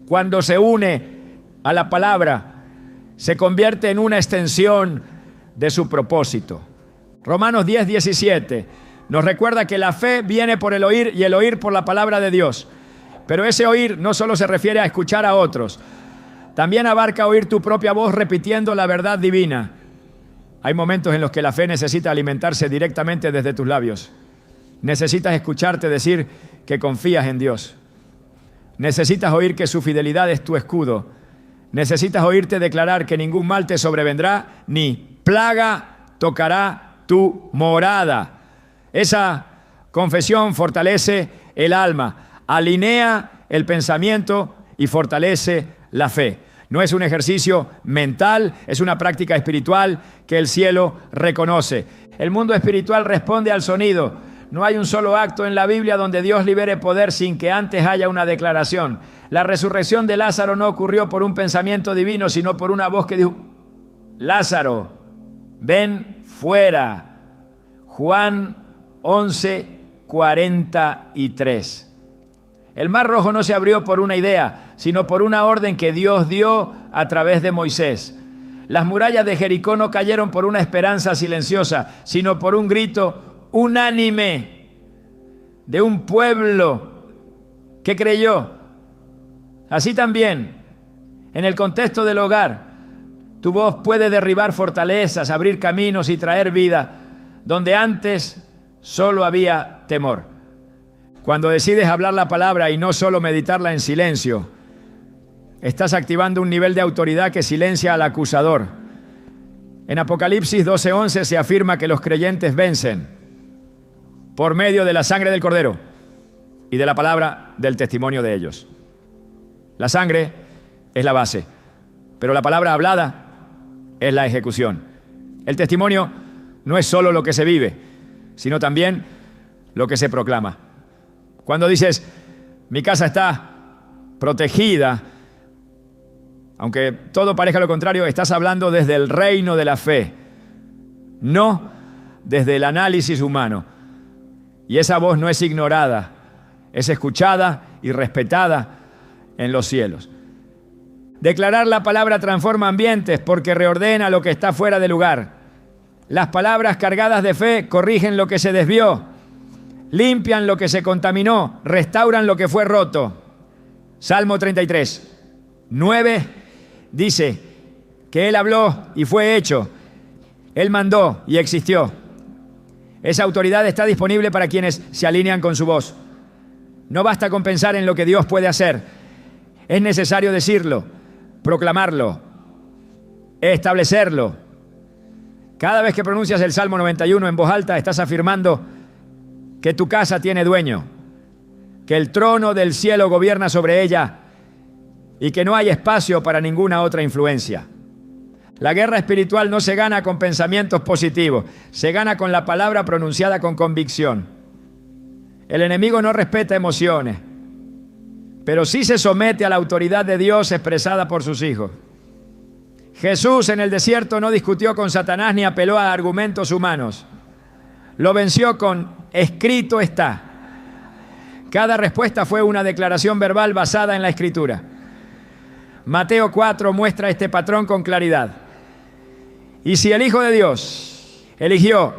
cuando se une a la palabra, se convierte en una extensión de su propósito. Romanos 10:17 nos recuerda que la fe viene por el oír y el oír por la palabra de Dios. Pero ese oír no solo se refiere a escuchar a otros, también abarca oír tu propia voz repitiendo la verdad divina. Hay momentos en los que la fe necesita alimentarse directamente desde tus labios. Necesitas escucharte decir que confías en Dios. Necesitas oír que su fidelidad es tu escudo. Necesitas oírte declarar que ningún mal te sobrevendrá, ni plaga tocará tu morada. Esa confesión fortalece el alma, alinea el pensamiento y fortalece la fe. No es un ejercicio mental, es una práctica espiritual que el cielo reconoce. El mundo espiritual responde al sonido. No hay un solo acto en la Biblia donde Dios libere poder sin que antes haya una declaración. La resurrección de Lázaro no ocurrió por un pensamiento divino, sino por una voz que dijo: Lázaro, ven fuera. Juan 11:43. El mar Rojo no se abrió por una idea, sino por una orden que Dios dio a través de Moisés. Las murallas de Jericó no cayeron por una esperanza silenciosa, sino por un grito unánime de un pueblo que creyó. Así también, en el contexto del hogar, tu voz puede derribar fortalezas, abrir caminos y traer vida donde antes solo había temor. Cuando decides hablar la palabra y no solo meditarla en silencio, estás activando un nivel de autoridad que silencia al acusador. En Apocalipsis 12:11 se afirma que los creyentes vencen por medio de la sangre del Cordero y de la palabra del testimonio de ellos. La sangre es la base, pero la palabra hablada es la ejecución. El testimonio no es solo lo que se vive, sino también lo que se proclama. Cuando dices, mi casa está protegida, aunque todo parezca lo contrario, estás hablando desde el reino de la fe, no desde el análisis humano. Y esa voz no es ignorada, es escuchada y respetada en los cielos. Declarar la palabra transforma ambientes porque reordena lo que está fuera de lugar. Las palabras cargadas de fe corrigen lo que se desvió, limpian lo que se contaminó, restauran lo que fue roto. Salmo 33:9 dice que Él habló y fue hecho. Él mandó y existió. Esa autoridad está disponible para quienes se alinean con su voz. No basta con pensar en lo que Dios puede hacer. Es necesario decirlo, proclamarlo, establecerlo. Cada vez que pronuncias el Salmo 91 en voz alta, estás afirmando que tu casa tiene dueño, que el trono del cielo gobierna sobre ella y que no hay espacio para ninguna otra influencia. La guerra espiritual no se gana con pensamientos positivos, se gana con la palabra pronunciada con convicción. El enemigo no respeta emociones, pero sí se somete a la autoridad de Dios expresada por sus hijos. Jesús en el desierto no discutió con Satanás ni apeló a argumentos humanos. Lo venció con escrito está. Cada respuesta fue una declaración verbal basada en la Escritura. Mateo 4 muestra este patrón con claridad. Y si el Hijo de Dios eligió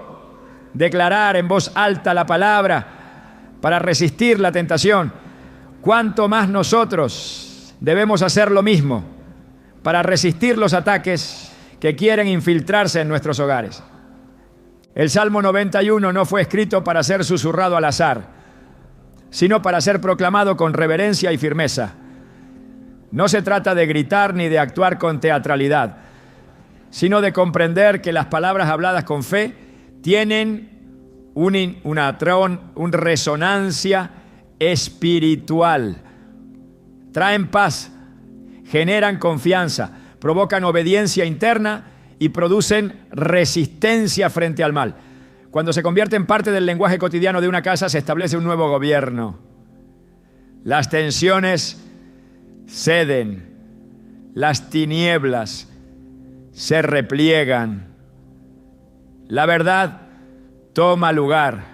declarar en voz alta la palabra para resistir la tentación, ¿cuánto más nosotros debemos hacer lo mismo para resistir los ataques que quieren infiltrarse en nuestros hogares? El Salmo 91 no fue escrito para ser susurrado al azar, sino para ser proclamado con reverencia y firmeza. No se trata de gritar ni de actuar con teatralidad, sino de comprender que las palabras habladas con fe tienen una resonancia espiritual. Traen paz, generan confianza, provocan obediencia interna y producen resistencia frente al mal. Cuando se convierte en parte del lenguaje cotidiano de una casa, se establece un nuevo gobierno. Las tensiones ceden, las tinieblas se repliegan, la verdad toma lugar.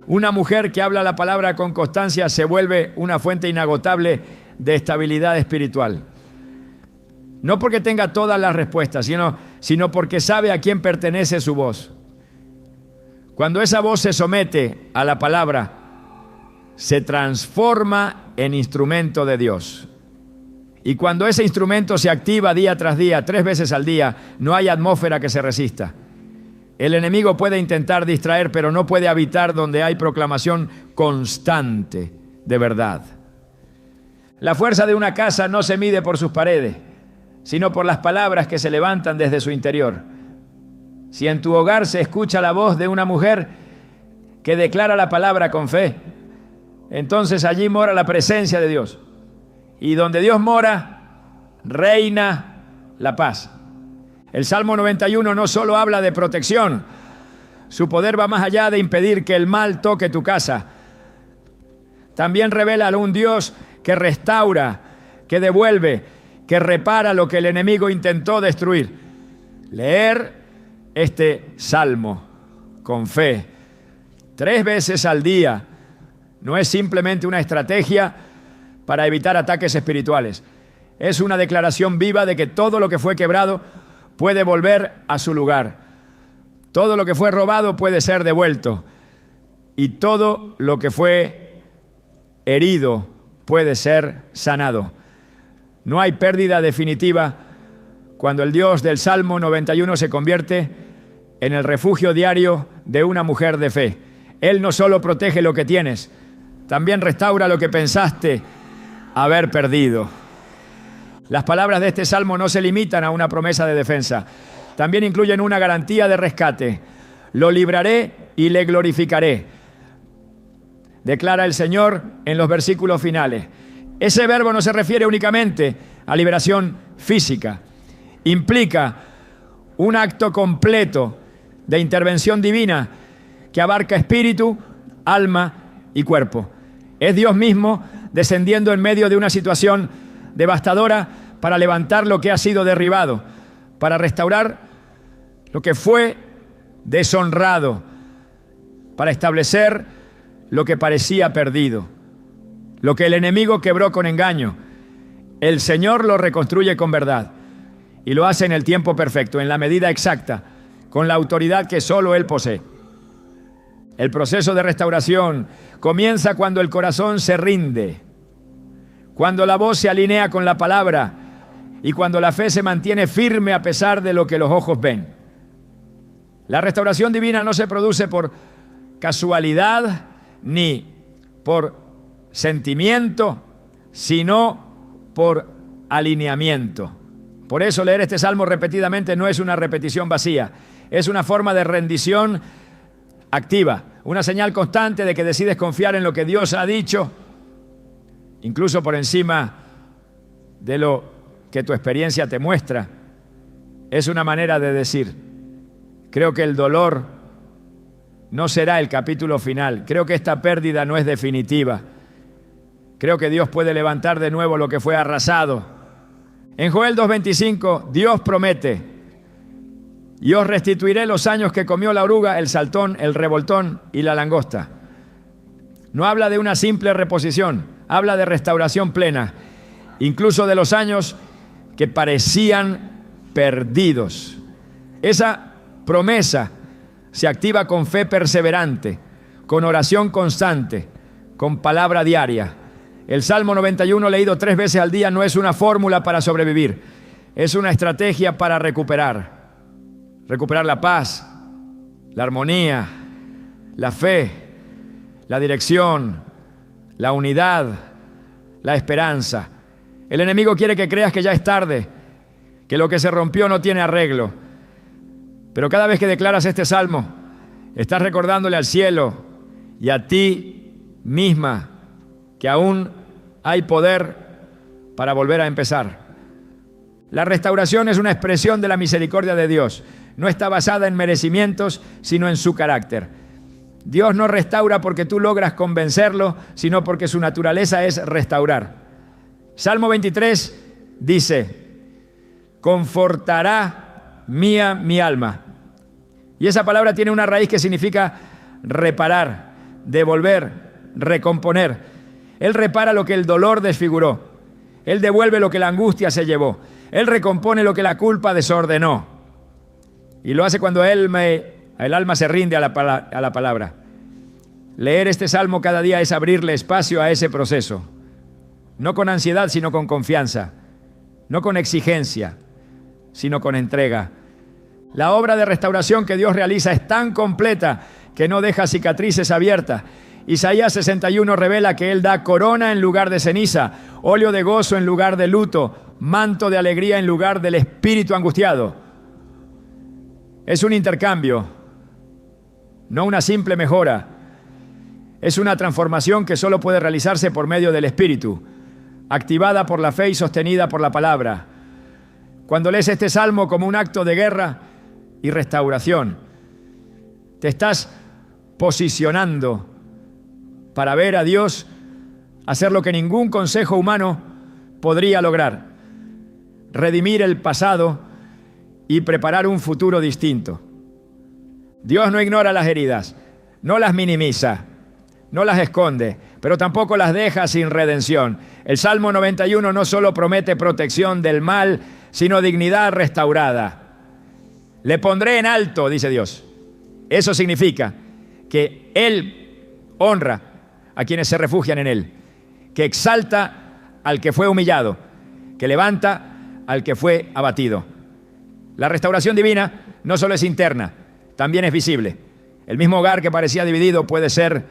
Una mujer que habla la palabra con constancia se vuelve una fuente inagotable de estabilidad espiritual. No porque tenga todas las respuestas, sino porque sabe a quién pertenece su voz. Cuando esa voz se somete a la palabra, se transforma en instrumento de Dios. Y cuando ese instrumento se activa día tras día, 3 veces al día, no hay atmósfera que se resista. El enemigo puede intentar distraer, pero no puede habitar donde hay proclamación constante de verdad. La fuerza de una casa no se mide por sus paredes, sino por las palabras que se levantan desde su interior. Si en tu hogar se escucha la voz de una mujer que declara la palabra con fe, entonces allí mora la presencia de Dios. Y donde Dios mora, reina la paz. El Salmo 91 no solo habla de protección, su poder va más allá de impedir que el mal toque tu casa. También revela a un Dios que restaura, que devuelve, que repara lo que el enemigo intentó destruir. Leer este salmo con fe 3 veces al día no es simplemente una estrategia para evitar ataques espirituales. Es una declaración viva de que todo lo que fue quebrado puede volver a su lugar. Todo lo que fue robado puede ser devuelto. Y todo lo que fue herido puede ser sanado. No hay pérdida definitiva cuando el Dios del Salmo 91 se convierte en el refugio diario de una mujer de fe. Él no solo protege lo que tienes, también restaura lo que pensaste haber perdido. Las palabras de este salmo no se limitan a una promesa de defensa, también incluyen una garantía de rescate. Lo libraré y le glorificaré, declara el Señor en los versículos finales. Ese verbo no se refiere únicamente a liberación física, implica un acto completo de intervención divina que abarca espíritu, alma y cuerpo. Es Dios mismo descendiendo en medio de una situación devastadora para levantar lo que ha sido derribado, para restaurar lo que fue deshonrado, para establecer lo que parecía perdido. Lo que el enemigo quebró con engaño, el Señor lo reconstruye con verdad y lo hace en el tiempo perfecto, en la medida exacta, con la autoridad que solo Él posee. El proceso de restauración comienza cuando el corazón se rinde, cuando la voz se alinea con la palabra y cuando la fe se mantiene firme a pesar de lo que los ojos ven. La restauración divina no se produce por casualidad ni por sentimiento, sino por alineamiento. Por eso leer este salmo repetidamente no es una repetición vacía, es una forma de rendición activa, una señal constante de que decides confiar en lo que Dios ha dicho, incluso por encima de lo que tu experiencia te muestra. Es una manera de decir, creo que el dolor no será el capítulo final, creo que esta pérdida no es definitiva. Creo que Dios puede levantar de nuevo lo que fue arrasado. En Joel 2:25, Dios promete: y os restituiré los años que comió la oruga, el saltón, el revoltón y la langosta. No habla de una simple reposición, habla de restauración plena, incluso de los años que parecían perdidos. Esa promesa se activa con fe perseverante, con oración constante, con palabra diaria. El Salmo 91 leído 3 veces al día no es una fórmula para sobrevivir, es una estrategia para recuperar la paz, la armonía, la fe, la dirección, la unidad, la esperanza. El enemigo quiere que creas que ya es tarde, que lo que se rompió no tiene arreglo. Pero cada vez que declaras este salmo, estás recordándole al cielo y a ti misma que aún hay poder para volver a empezar. La restauración es una expresión de la misericordia de Dios. No está basada en merecimientos, sino en su carácter. Dios no restaura porque tú logras convencerlo, sino porque su naturaleza es restaurar. Salmo 23 dice: confortará mi alma. Y esa palabra tiene una raíz que significa reparar, devolver, recomponer. Él repara lo que el dolor desfiguró. Él devuelve lo que la angustia se llevó. Él recompone lo que la culpa desordenó. Y lo hace cuando el alma se rinde a la palabra. Leer este salmo cada día es abrirle espacio a ese proceso. No con ansiedad, sino con confianza. No con exigencia, sino con entrega. La obra de restauración que Dios realiza es tan completa que no deja cicatrices abiertas Isaías 61 revela que Él da corona en lugar de ceniza, óleo de gozo en lugar de luto, manto de alegría en lugar del espíritu angustiado. Es un intercambio, no una simple mejora. Es una transformación que solo puede realizarse por medio del Espíritu, activada por la fe y sostenida por la palabra. Cuando lees este salmo como un acto de guerra y restauración, te estás posicionando para ver a Dios hacer lo que ningún consejo humano podría lograr: redimir el pasado y preparar un futuro distinto. Dios no ignora las heridas, no las minimiza, no las esconde, pero tampoco las deja sin redención. El Salmo 91 no solo promete protección del mal, sino dignidad restaurada. Le pondré en alto, dice Dios. Eso significa que Él honra a quienes se refugian en Él, que exalta al que fue humillado, que levanta al que fue abatido. La restauración divina no solo es interna, también es visible. El mismo hogar que parecía dividido puede ser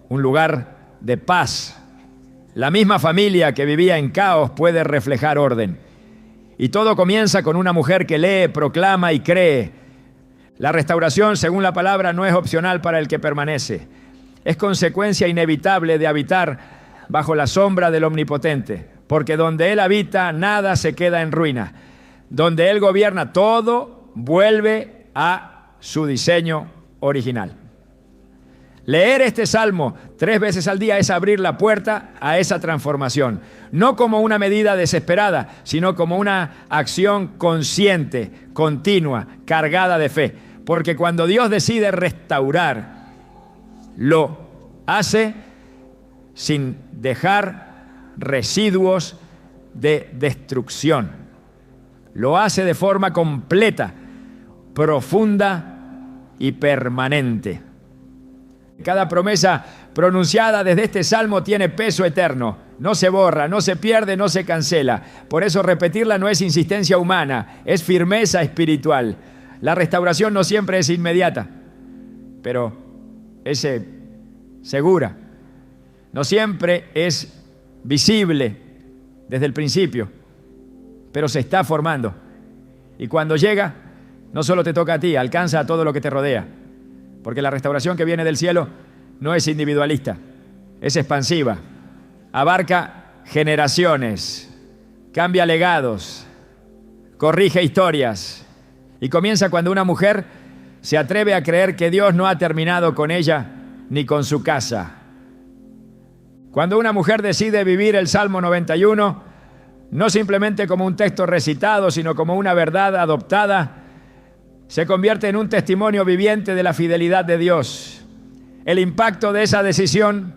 un lugar de paz. La misma familia que vivía en caos puede reflejar orden. Y todo comienza con una mujer que lee, proclama y cree. La restauración, según la palabra, no es opcional para el que permanece. Es consecuencia inevitable de habitar bajo la sombra del Omnipotente, porque donde Él habita, nada se queda en ruina. Donde Él gobierna, todo vuelve a su diseño original. Leer este salmo 3 veces al día es abrir la puerta a esa transformación, no como una medida desesperada, sino como una acción consciente, continua, cargada de fe. Porque cuando Dios decide restaurar, lo hace sin dejar residuos de destrucción. Lo hace de forma completa, profunda y permanente. Cada promesa pronunciada desde este salmo tiene peso eterno. No se borra, no se pierde, no se cancela. Por eso repetirla no es insistencia humana, es firmeza espiritual. La restauración no siempre es inmediata, pero es segura. No siempre es visible desde el principio, pero se está formando. Y cuando llega, no solo te toca a ti, alcanza a todo lo que te rodea. Porque la restauración que viene del cielo no es individualista, es expansiva. Abarca generaciones, cambia legados, corrige historias. Y comienza cuando una mujer se atreve a creer que Dios no ha terminado con ella ni con su casa. Cuando una mujer decide vivir el Salmo 91, no simplemente como un texto recitado, sino como una verdad adoptada, se convierte en un testimonio viviente de la fidelidad de Dios. El impacto de esa decisión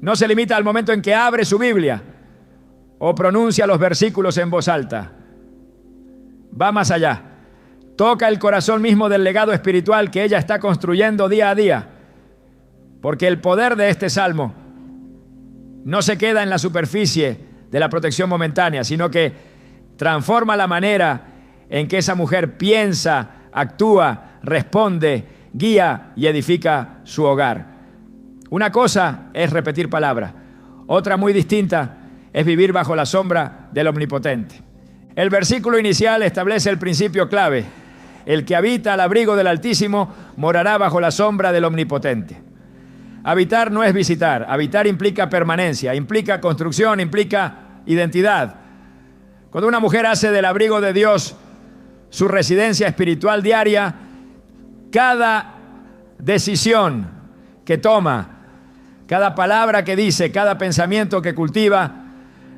no se limita al momento en que abre su Biblia o pronuncia los versículos en voz alta. Va más allá. Toca el corazón mismo del legado espiritual que ella está construyendo día a día. Porque el poder de este salmo no se queda en la superficie de la protección momentánea, sino que transforma la manera en que esa mujer piensa, actúa, responde, guía y edifica su hogar. Una cosa es repetir palabras, otra muy distinta es vivir bajo la sombra del Omnipotente. El versículo inicial establece el principio clave: el que habita al abrigo del Altísimo morará bajo la sombra del Omnipotente. Habitar no es visitar, habitar implica permanencia, implica construcción, implica identidad. Cuando una mujer hace del abrigo de Dios su residencia espiritual diaria, cada decisión que toma, cada palabra que dice, cada pensamiento que cultiva,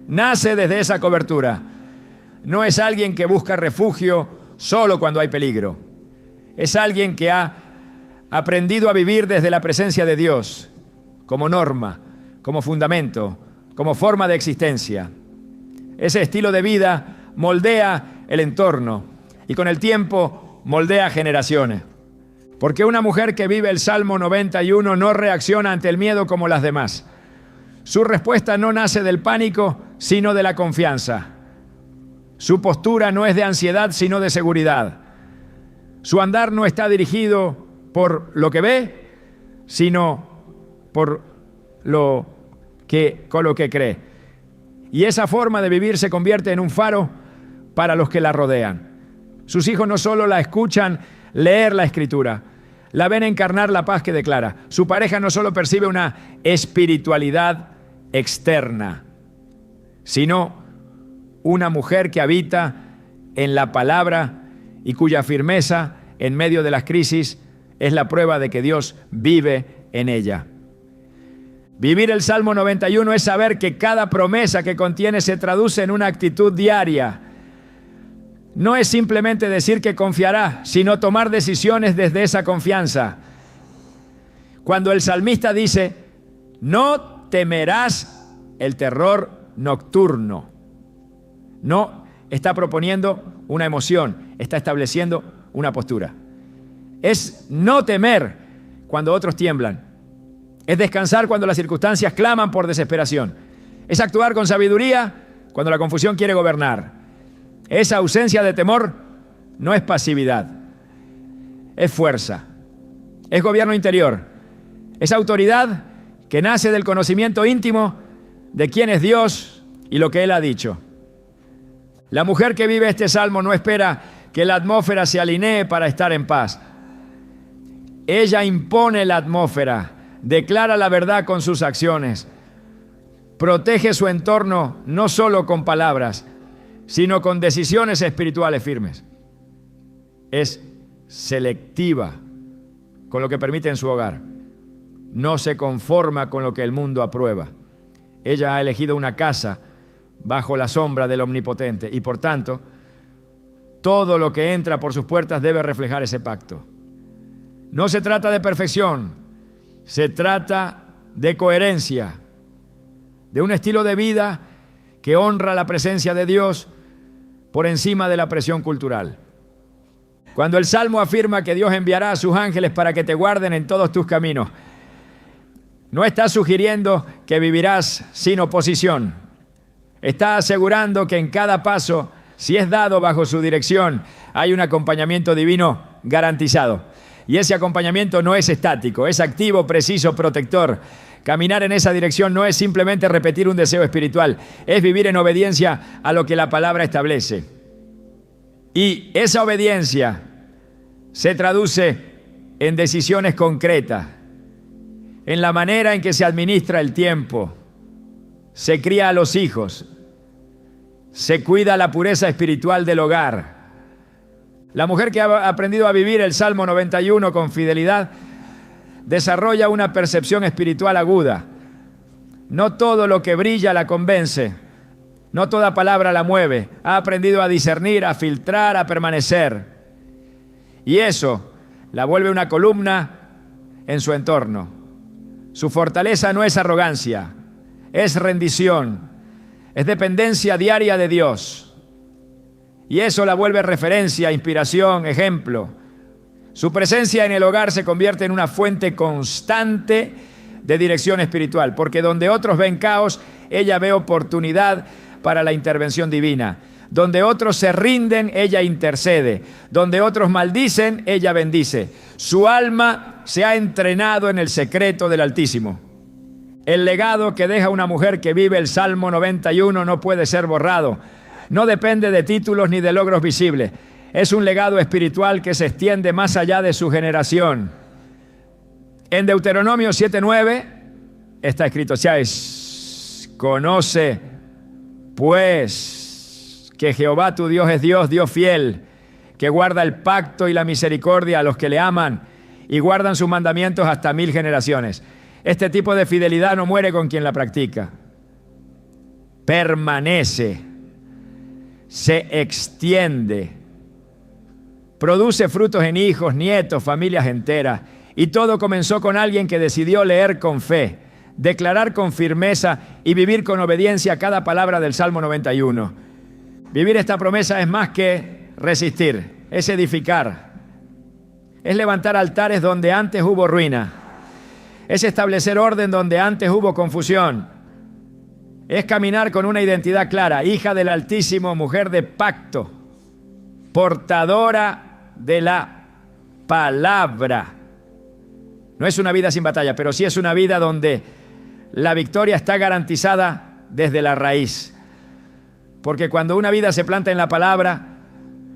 nace desde esa cobertura. No es alguien que busca refugio solo cuando hay peligro. Es alguien que ha aprendido a vivir desde la presencia de Dios, como norma, como fundamento, como forma de existencia. Ese estilo de vida moldea el entorno y con el tiempo moldea generaciones. Porque una mujer que vive el Salmo 91 no reacciona ante el miedo como las demás. Su respuesta no nace del pánico, sino de la confianza. Su postura no es de ansiedad, sino de seguridad. Su andar no está dirigido por lo que ve, sino con lo que cree. Y esa forma de vivir se convierte en un faro para los que la rodean. Sus hijos no solo la escuchan leer la Escritura, la ven encarnar la paz que declara. Su pareja no solo percibe una espiritualidad externa, sino una mujer que habita en la palabra y cuya firmeza en medio de las crisis es la prueba de que Dios vive en ella. Vivir el Salmo 91 es saber que cada promesa que contiene se traduce en una actitud diaria. No es simplemente decir que confiará, sino tomar decisiones desde esa confianza. Cuando el salmista dice, no temerás el terror nocturno, no está proponiendo una emoción, está estableciendo una postura. Es no temer cuando otros tiemblan. Es descansar cuando las circunstancias claman por desesperación. Es actuar con sabiduría cuando la confusión quiere gobernar. Esa ausencia de temor no es pasividad, es fuerza, es gobierno interior, es autoridad que nace del conocimiento íntimo de quién es Dios y lo que Él ha dicho. La mujer que vive este salmo no espera que la atmósfera se alinee para estar en paz. Ella impone la atmósfera, declara la verdad con sus acciones, protege su entorno no solo con palabras, sino con decisiones espirituales firmes. Es selectiva con lo que permite en su hogar. No se conforma con lo que el mundo aprueba. Ella ha elegido una casa bajo la sombra del Omnipotente y por tanto, todo lo que entra por sus puertas debe reflejar ese pacto. No se trata de perfección, se trata de coherencia, de un estilo de vida que honra la presencia de Dios por encima de la presión cultural. Cuando el Salmo afirma que Dios enviará a sus ángeles para que te guarden en todos tus caminos, no está sugiriendo que vivirás sin oposición. Está asegurando que en cada paso, si es dado bajo su dirección, hay un acompañamiento divino garantizado. Y ese acompañamiento no es estático, es activo, preciso, protector. Caminar en esa dirección no es simplemente repetir un deseo espiritual, es vivir en obediencia a lo que la palabra establece. Y esa obediencia se traduce en decisiones concretas, en la manera en que se administra el tiempo, se cría a los hijos, se cuida la pureza espiritual del hogar. La mujer que ha aprendido a vivir el Salmo 91 con fidelidad desarrolla una percepción espiritual aguda. No todo lo que brilla la convence, no toda palabra la mueve. Ha aprendido a discernir, a filtrar, a permanecer. Y eso la vuelve una columna en su entorno. Su fortaleza no es arrogancia, es rendición, es dependencia diaria de Dios. Y eso la vuelve referencia, inspiración, ejemplo. Su presencia en el hogar se convierte en una fuente constante de dirección espiritual, porque donde otros ven caos, ella ve oportunidad para la intervención divina. Donde otros se rinden, ella intercede. Donde otros maldicen, ella bendice. Su alma se ha entrenado en el secreto del Altísimo. El legado que deja una mujer que vive el Salmo 91 no puede ser borrado. No depende de títulos ni de logros visibles. Es un legado espiritual que se extiende más allá de su generación. En Deuteronomio 7:9 está escrito: conoce pues que Jehová tu Dios es Dios fiel, que guarda el pacto y la misericordia a los que le aman y guardan sus mandamientos hasta 1000 generaciones. Este tipo de fidelidad no muere con quien la practica. Permanece, se extiende, produce frutos en hijos, nietos, familias enteras. Y todo comenzó con alguien que decidió leer con fe, declarar con firmeza y vivir con obediencia a cada palabra del Salmo 91. Vivir esta promesa es más que resistir, es edificar, es levantar altares donde antes hubo ruina, es establecer orden donde antes hubo confusión, es caminar con una identidad clara, hija del Altísimo, mujer de pacto, portadora de la palabra. No es una vida sin batalla, pero sí es una vida donde la victoria está garantizada desde la raíz. Porque cuando una vida se planta en la palabra,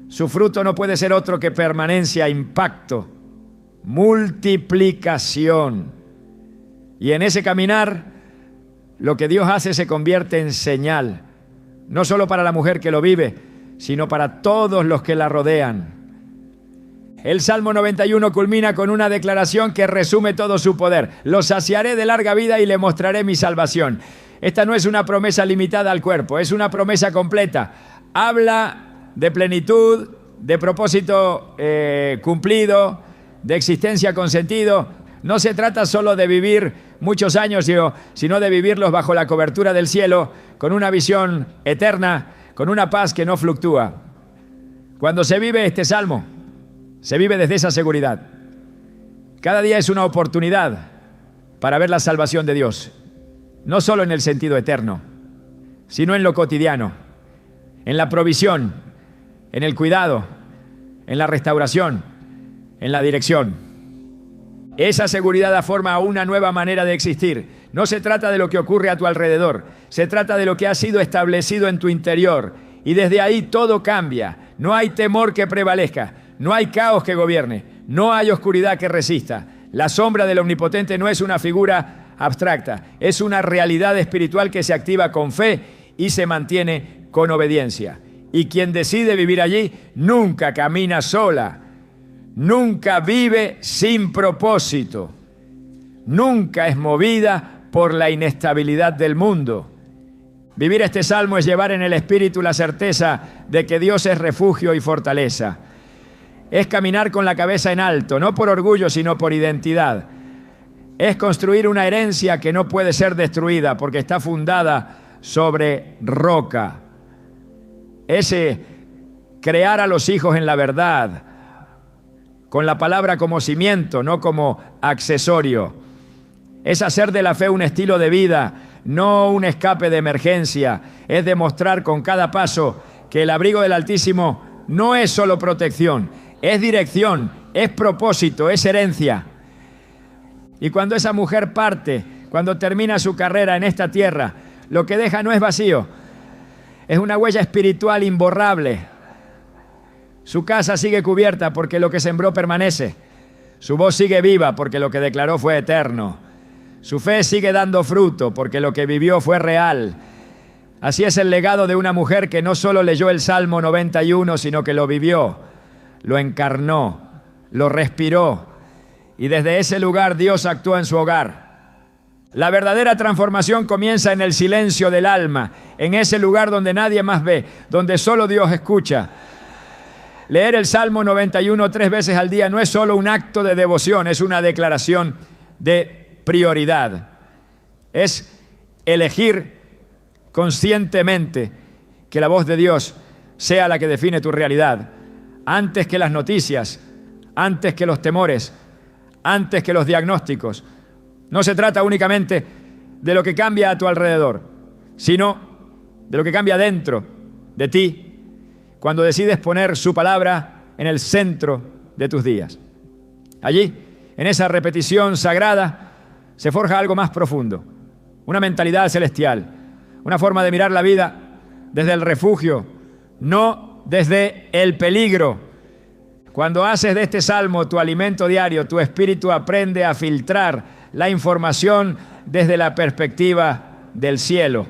su fruto no puede ser otro que permanencia, impacto, multiplicación. Y en ese caminar, lo que Dios hace se convierte en señal, no solo para la mujer que lo vive, sino para todos los que la rodean. El Salmo 91 culmina con una declaración que resume todo su poder. Lo saciaré de larga vida y le mostraré mi salvación. Esta no es una promesa limitada al cuerpo, es una promesa completa. Habla de plenitud, de propósito cumplido, de existencia con sentido. No se trata solo de vivir muchos años, sino de vivirlos bajo la cobertura del cielo, con una visión eterna, con una paz que no fluctúa. Cuando se vive este salmo, se vive desde esa seguridad. Cada día es una oportunidad para ver la salvación de Dios, no solo en el sentido eterno, sino en lo cotidiano, en la provisión, en el cuidado, en la restauración, en la dirección. Esa seguridad da forma a una nueva manera de existir. No se trata de lo que ocurre a tu alrededor, se trata de lo que ha sido establecido en tu interior. Y desde ahí todo cambia. No hay temor que prevalezca, no hay caos que gobierne, no hay oscuridad que resista. La sombra del Omnipotente no es una figura abstracta, es una realidad espiritual que se activa con fe y se mantiene con obediencia. Y quien decide vivir allí nunca camina sola, nunca vive sin propósito, nunca es movida por la inestabilidad del mundo. Vivir este salmo es llevar en el espíritu la certeza de que Dios es refugio y fortaleza. Es caminar con la cabeza en alto, no por orgullo, sino por identidad. Es construir una herencia que no puede ser destruida porque está fundada sobre roca. Es crear a los hijos en la verdad, con la palabra como cimiento, no como accesorio. Es hacer de la fe un estilo de vida, no un escape de emergencia. Es demostrar con cada paso que el abrigo del Altísimo no es solo protección, es dirección, es propósito, es herencia. Y cuando esa mujer parte, cuando termina su carrera en esta tierra, lo que deja no es vacío, es una huella espiritual imborrable. Su casa sigue cubierta porque lo que sembró permanece. Su voz sigue viva porque lo que declaró fue eterno. Su fe sigue dando fruto porque lo que vivió fue real. Así es el legado de una mujer que no solo leyó el Salmo 91, sino que lo vivió, lo encarnó, lo respiró. Y desde ese lugar Dios actuó en su hogar. La verdadera transformación comienza en el silencio del alma, en ese lugar donde nadie más ve, donde solo Dios escucha. Leer el Salmo 91 3 veces al día no es solo un acto de devoción, es una declaración de prioridad. Es elegir conscientemente que la voz de Dios sea la que define tu realidad, antes que las noticias, antes que los temores, antes que los diagnósticos. No se trata únicamente de lo que cambia a tu alrededor, sino de lo que cambia dentro de ti cuando decides poner su palabra en el centro de tus días. Allí, en esa repetición sagrada, se forja algo más profundo, una mentalidad celestial, una forma de mirar la vida desde el refugio, no desde el peligro. Cuando haces de este salmo tu alimento diario, tu espíritu aprende a filtrar la información desde la perspectiva del cielo.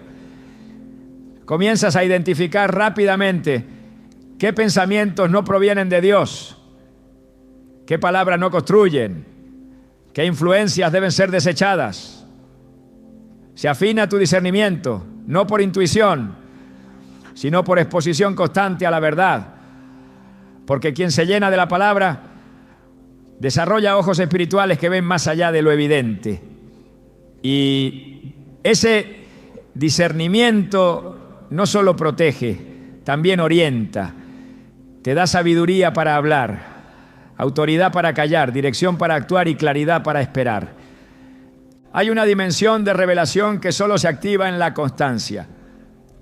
Comienzas a identificar rápidamente qué pensamientos no provienen de Dios, qué palabras no construyen, qué influencias deben ser desechadas. Se afina tu discernimiento, no por intuición, sino por exposición constante a la verdad. Porque quien se llena de la palabra desarrolla ojos espirituales que ven más allá de lo evidente. Y ese discernimiento no solo protege, también orienta. Te da sabiduría para hablar, autoridad para callar, dirección para actuar y claridad para esperar. Hay una dimensión de revelación que solo se activa en la constancia.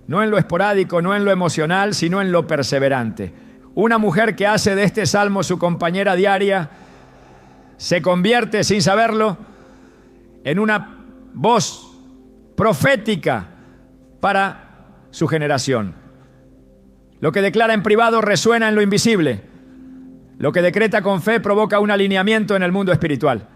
No en lo esporádico, no en lo emocional, sino en lo perseverante. Una mujer que hace de este salmo su compañera diaria se convierte sin saberlo en una voz profética para su generación. Lo que declara en privado resuena en lo invisible. Lo que decreta con fe provoca un alineamiento en el mundo espiritual.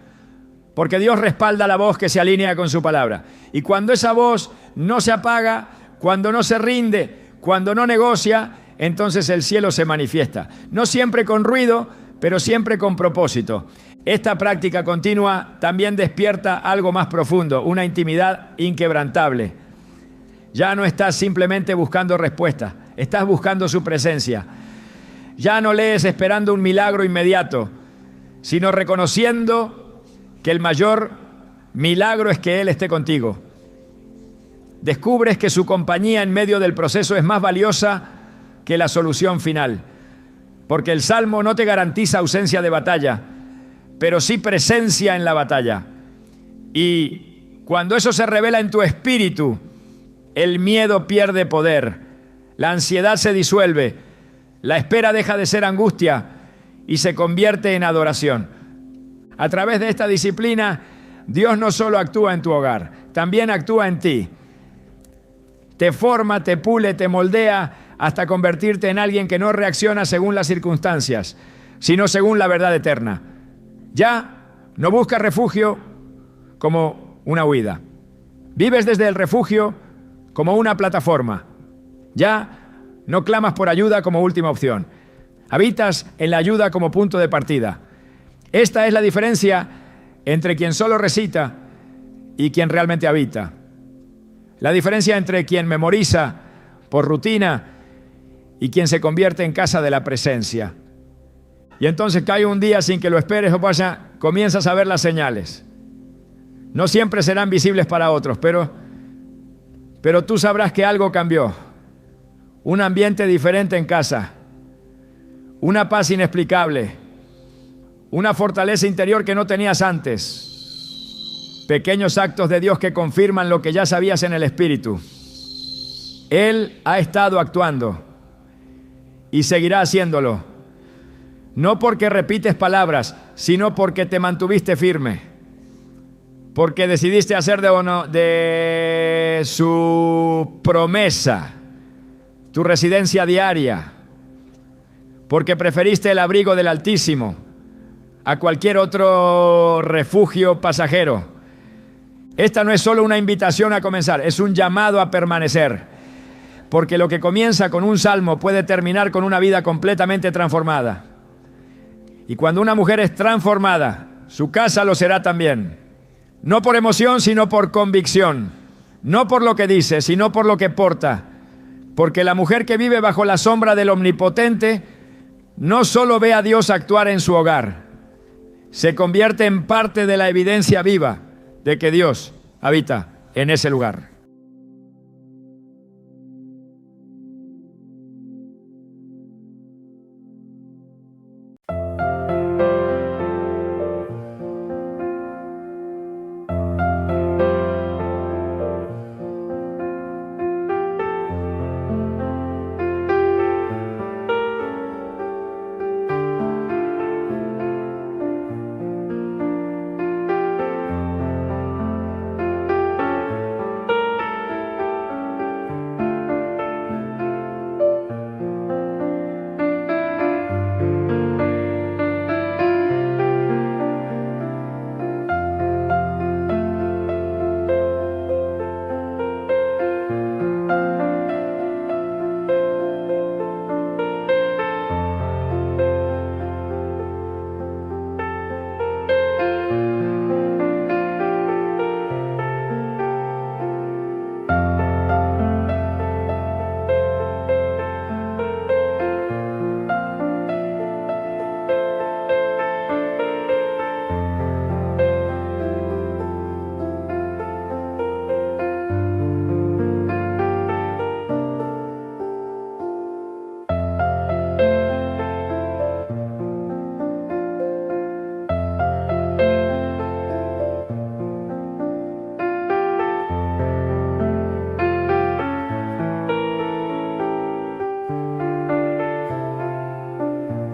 Porque Dios respalda la voz que se alinea con su palabra. Y cuando esa voz no se apaga, cuando no se rinde, cuando no negocia, entonces el cielo se manifiesta. No siempre con ruido, pero siempre con propósito. Esta práctica continua también despierta algo más profundo, una intimidad inquebrantable. Ya no estás simplemente buscando respuestas, estás buscando su presencia. Ya no lees esperando un milagro inmediato, sino reconociendo que el mayor milagro es que Él esté contigo. Descubres que su compañía en medio del proceso es más valiosa que la solución final. Porque el Salmo no te garantiza ausencia de batalla, pero sí presencia en la batalla. Y cuando eso se revela en tu espíritu, el miedo pierde poder, la ansiedad se disuelve, la espera deja de ser angustia y se convierte en adoración. A través de esta disciplina, Dios no solo actúa en tu hogar, también actúa en ti. Te forma, te pule, te moldea hasta convertirte en alguien que no reacciona según las circunstancias, sino según la verdad eterna. Ya no buscas refugio como una huida. Vives desde el refugio como una plataforma. Ya no clamas por ayuda como última opción. Habitas en la ayuda como punto de partida. Esta es la diferencia entre quien solo recita y quien realmente habita. La diferencia entre quien memoriza por rutina y quien se convierte en casa de la presencia. Y entonces cae un día sin que lo esperes o pasa, comienzas a ver las señales. No siempre serán visibles para otros, pero tú sabrás que algo cambió. Un ambiente diferente en casa, una paz inexplicable, una fortaleza interior que no tenías antes. Pequeños actos de Dios que confirman lo que ya sabías en el Espíritu. Él ha estado actuando y seguirá haciéndolo. No porque repites palabras, sino porque te mantuviste firme. Porque decidiste hacer de su promesa tu residencia diaria. Porque preferiste el abrigo del Altísimo a cualquier otro refugio pasajero. Esta no es solo una invitación a comenzar, es un llamado a permanecer. Porque lo que comienza con un salmo puede terminar con una vida completamente transformada. Y cuando una mujer es transformada, su casa lo será también. No por emoción, sino por convicción. No por lo que dice, sino por lo que porta. Porque la mujer que vive bajo la sombra del Omnipotente no solo ve a Dios actuar en su hogar, se convierte en parte de la evidencia viva de que Dios habita en ese lugar.